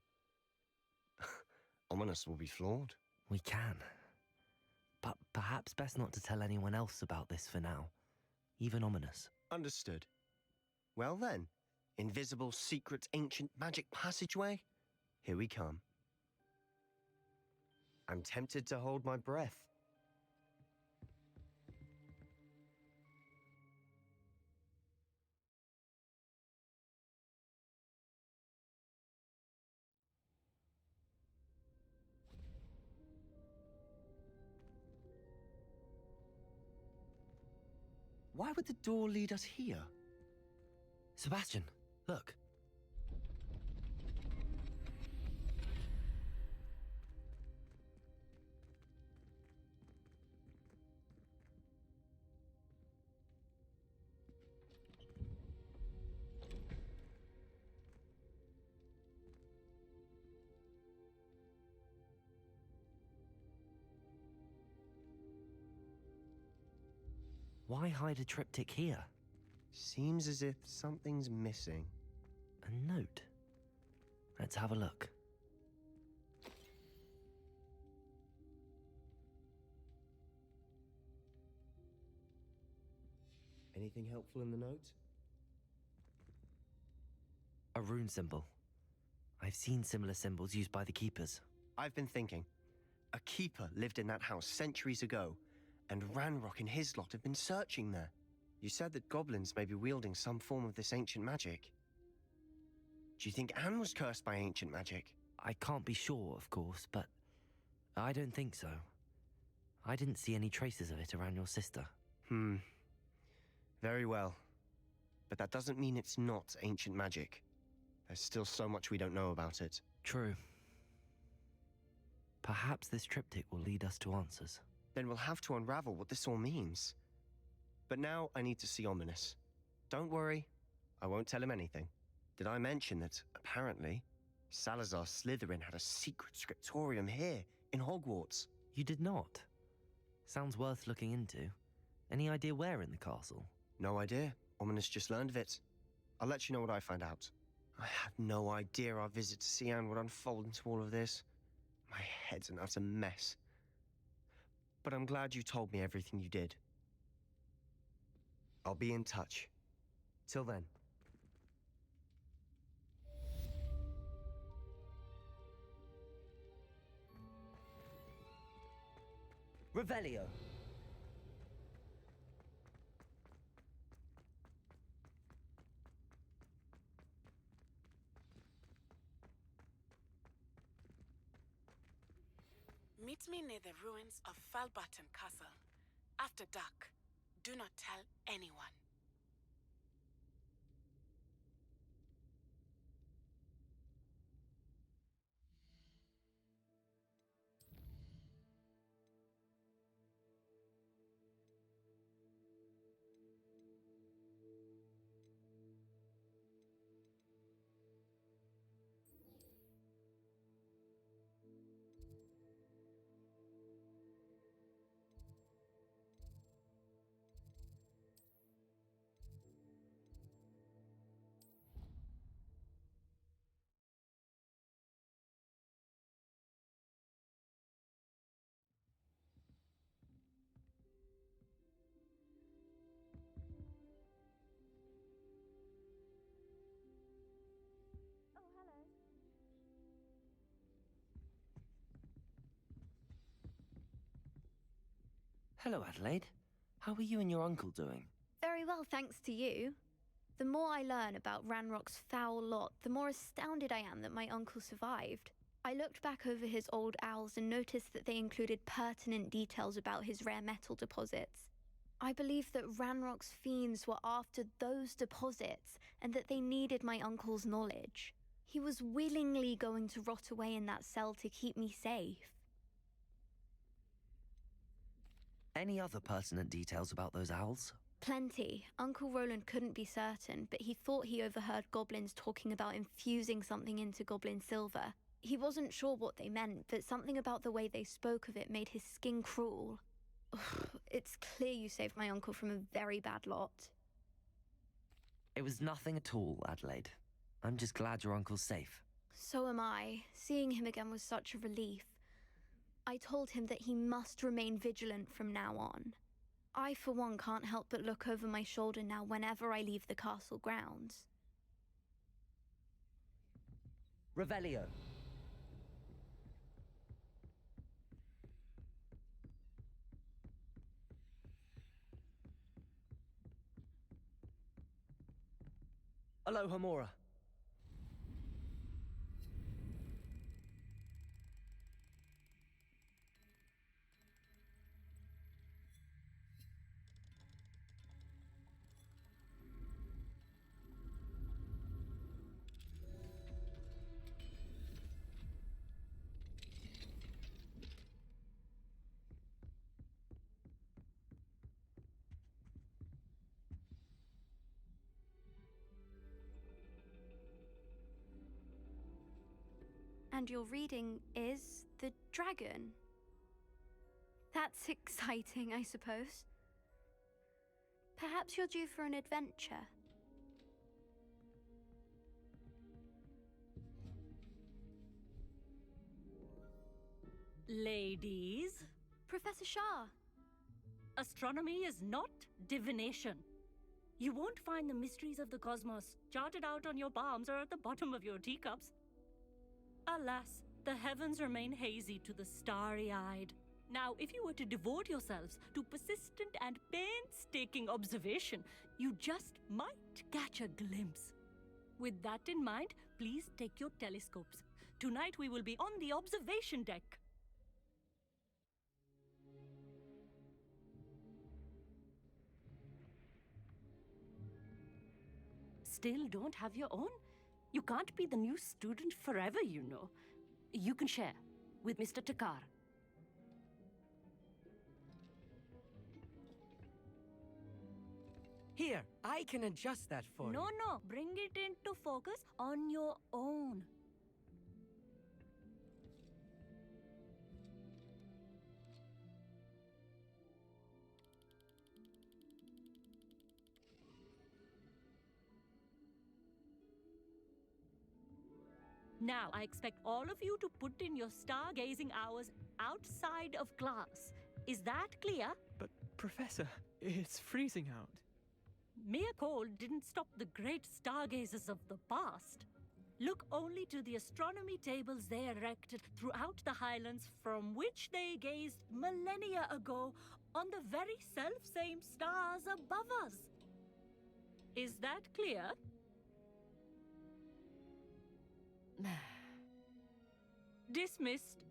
Ominous will be floored. We can. But perhaps best not to tell anyone else about this for now. Even Ominous. Understood. Well then, invisible, secret, ancient magic passageway? Here we come. I'm tempted to hold my breath. Why would the door lead us here? Sebastian, look. Why hide a triptych here? Seems as if something's missing. A note. Let's have a look. Anything helpful in the note? A rune symbol. I've seen similar symbols used by the keepers. I've been thinking. A keeper lived in that house centuries ago, and Ranrock and his lot have been searching there. You said that goblins may be wielding some form of this ancient magic. Do you think Anne was cursed by ancient magic? I can't be sure, of course, but I don't think so. I didn't see any traces of it around your sister. Very well. But that doesn't mean it's not ancient magic. There's still so much we don't know about it. True. Perhaps this triptych will lead us to answers. Then we'll have to unravel what this all means. But now I need to see Ominous. Don't worry, I won't tell him anything. Did I mention that, apparently, Salazar Slytherin had a secret scriptorium here, in Hogwarts? You did not? Sounds worth looking into. Any idea where in the castle? No idea. Ominous just learned of it. I'll let you know what I find out. I had no idea our visit to see Anne would unfold into all of this. My head's an utter mess. But I'm glad you told me everything you did. I'll be in touch. Till then. Revelio. Meet me near the ruins of Falbaton Castle. After dark. Do not tell anyone. Hello, Adelaide. How are you and your uncle doing? Very well, thanks to you. The more I learn about Ranrock's foul lot, the more astounded I am that my uncle survived. I looked back over his old owls and noticed that they included pertinent details about his rare metal deposits. I believe that Ranrock's fiends were after those deposits and that they needed my uncle's knowledge. He was willingly going to rot away in that cell to keep me safe. Any other pertinent details about those owls? Plenty. Uncle Roland couldn't be certain, but he thought he overheard goblins talking about infusing something into goblin silver. He wasn't sure what they meant, but something about the way they spoke of it made his skin crawl. It's clear you saved my uncle from a very bad lot. It was nothing at all, Adelaide. I'm just glad your uncle's safe. So am I. Seeing him again was such a relief. I told him that he must remain vigilant from now on. I, for one, can't help but look over my shoulder now whenever I leave the castle grounds. Revelio. Aloha Mora. And your reading is The Dragon. That's exciting, I suppose. Perhaps you're due for an adventure. Ladies, Professor Shah. astronomy is not divination. You won't find the mysteries of the cosmos charted out on your palms or at the bottom of your teacups. Alas, the heavens remain hazy to the starry-eyed. Now, if you were to devote yourselves to persistent and painstaking observation, you just might catch a glimpse. With that in mind, please take your telescopes. Tonight we will be on the observation deck. Still don't have your own? You can't be the new student forever, you know. You can share with Mr. Takar. Here, I can adjust that for you. No, bring it into focus on your own. Now, I expect all of you to put in your stargazing hours outside of class. Is that clear? But, Professor, it's freezing out. Mere cold didn't stop the great stargazers of the past. Look only to the astronomy tables they erected throughout the Highlands from which they gazed millennia ago on the very self-same stars above us. Is that clear? Dismissed.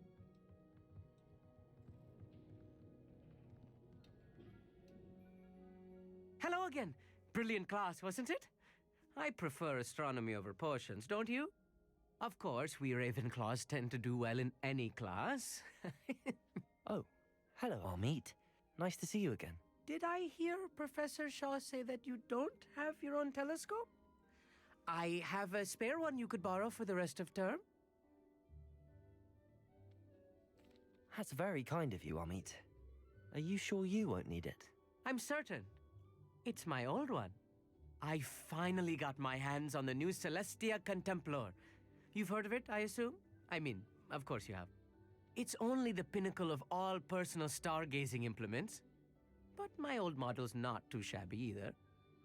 Hello again. Brilliant class, wasn't it? I prefer astronomy over potions, don't you? Of course, we Ravenclaws tend to do well in any class. Oh, hello, Amit. Nice to see you again. Did I hear Professor Shaw say that you don't have your own telescope? I have a spare one you could borrow for the rest of term. That's very kind of you, Amit. Are you sure you won't need it? I'm certain. It's my old one. I finally got my hands on the new Celestia Contemplar. You've heard of it, I assume? I mean, of course you have. It's only the pinnacle of all personal stargazing implements. But my old model's not too shabby either.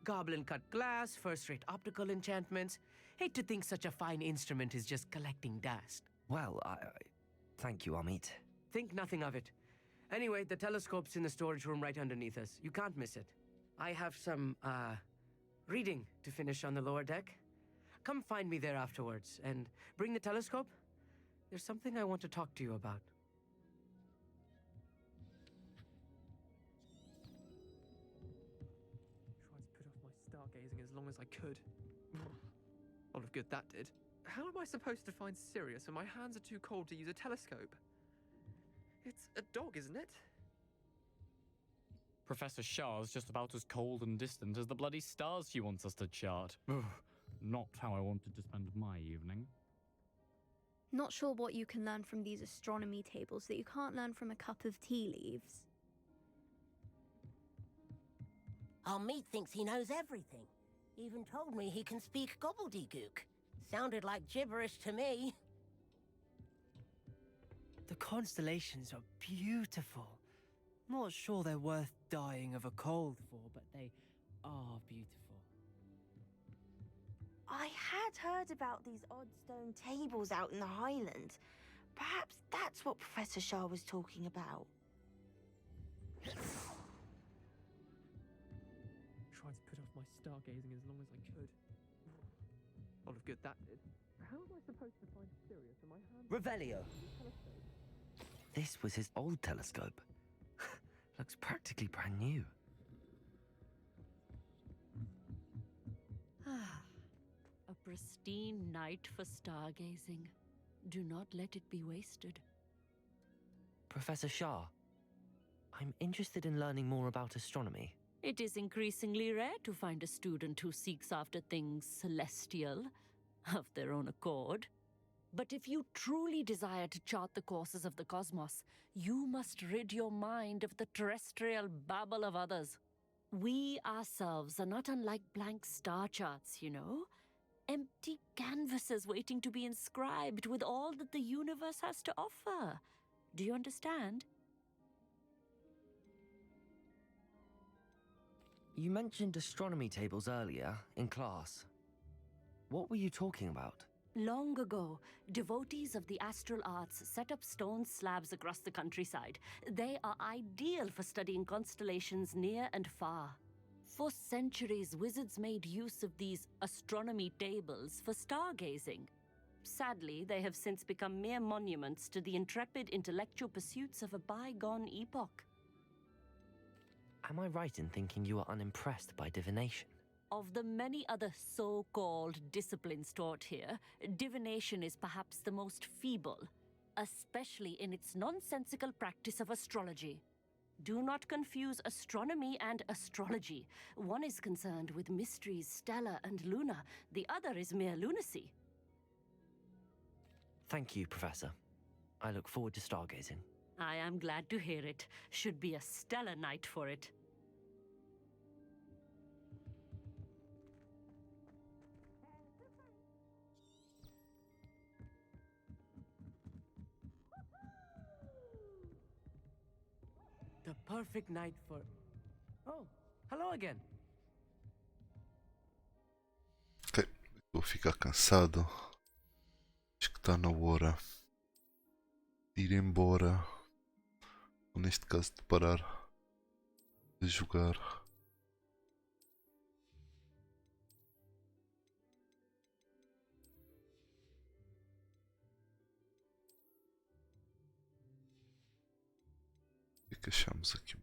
Goblin-cut glass, first-rate optical enchantments. Hate to think such a fine instrument is just collecting dust. Well, thank you, Amit. Think nothing of it. Anyway, the telescope's in the storage room right underneath us. You can't miss it. I have some, reading to finish on the lower deck. Come find me there afterwards, and bring the telescope. There's something I want to talk to you about. Tried to put off my stargazing as long as I could. Lot of good that did. How am I supposed to find Sirius when my hands are too cold to use a telescope? It's a dog, isn't it? Professor Shah's just about as cold and distant as the bloody stars she wants us to chart. Not how I wanted to spend my evening. Not sure what you can learn from these astronomy tables that you can't learn from a cup of tea leaves. Our meat thinks he knows everything. Even told me he can speak gobbledygook. Sounded like gibberish to me. The constellations are beautiful. Not sure they're worth dying of a cold for, but they are beautiful. I had heard about these odd stone tables out in the Highland. Perhaps that's what Professor Shah was talking about. Tried to put off my stargazing as long as I could. Lot of good that did. How am I supposed to find Sirius when my hands... Revelio. This was his old telescope. Looks practically brand new. A pristine night for stargazing. Do not let it be wasted. Professor Shah, I'm interested in learning more about astronomy. It is increasingly rare to find a student who seeks after things celestial, of their own accord. But if you truly desire to chart the courses of the cosmos, you must rid your mind of the terrestrial babble of others. We ourselves are not unlike blank star charts, you know? Empty canvases waiting to be inscribed with all that the universe has to offer. Do you understand? You mentioned astronomy tables earlier in class. What were you talking about? Long ago, devotees of the astral arts set up stone slabs across the countryside. They are ideal for studying constellations near and far. For centuries, wizards made use of these astronomy tables for stargazing. Sadly, they have since become mere monuments to the intrepid intellectual pursuits of a bygone epoch. Am I right in thinking you are unimpressed by divination? Of the many other so-called disciplines taught here, divination is perhaps the most feeble, especially in its nonsensical practice of astrology. Do not confuse astronomy and astrology. One is concerned with mysteries stellar and lunar, the other is mere lunacy. Thank you, Professor. I look forward to stargazing. I am glad to hear it. Should be a stellar night for it. The perfect night for... Oh, hello again. Ok, vou ficar cansado. Acho que está na hora de ir embora. Ou neste caso de parar de jogar. O que é que achamos aqui?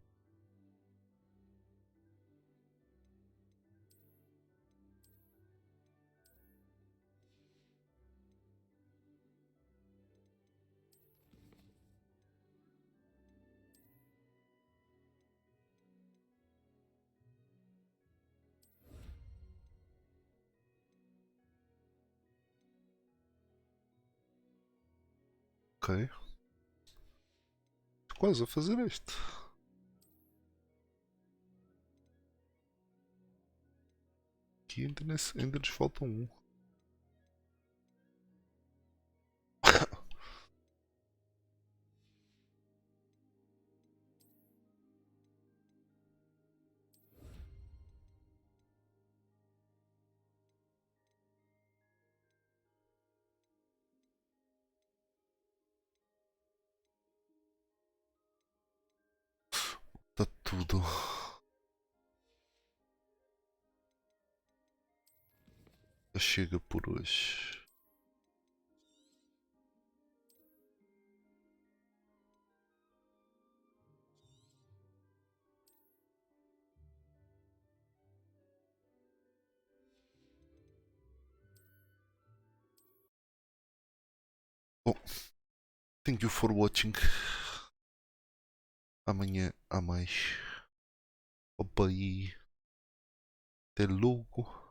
Ok. Estou quase a fazer isto. Aqui ainda nos falta um. Está tudo. Já chega por hoje. Bom, thank you for watching. Amanhã há mais. Opa aí. Até logo.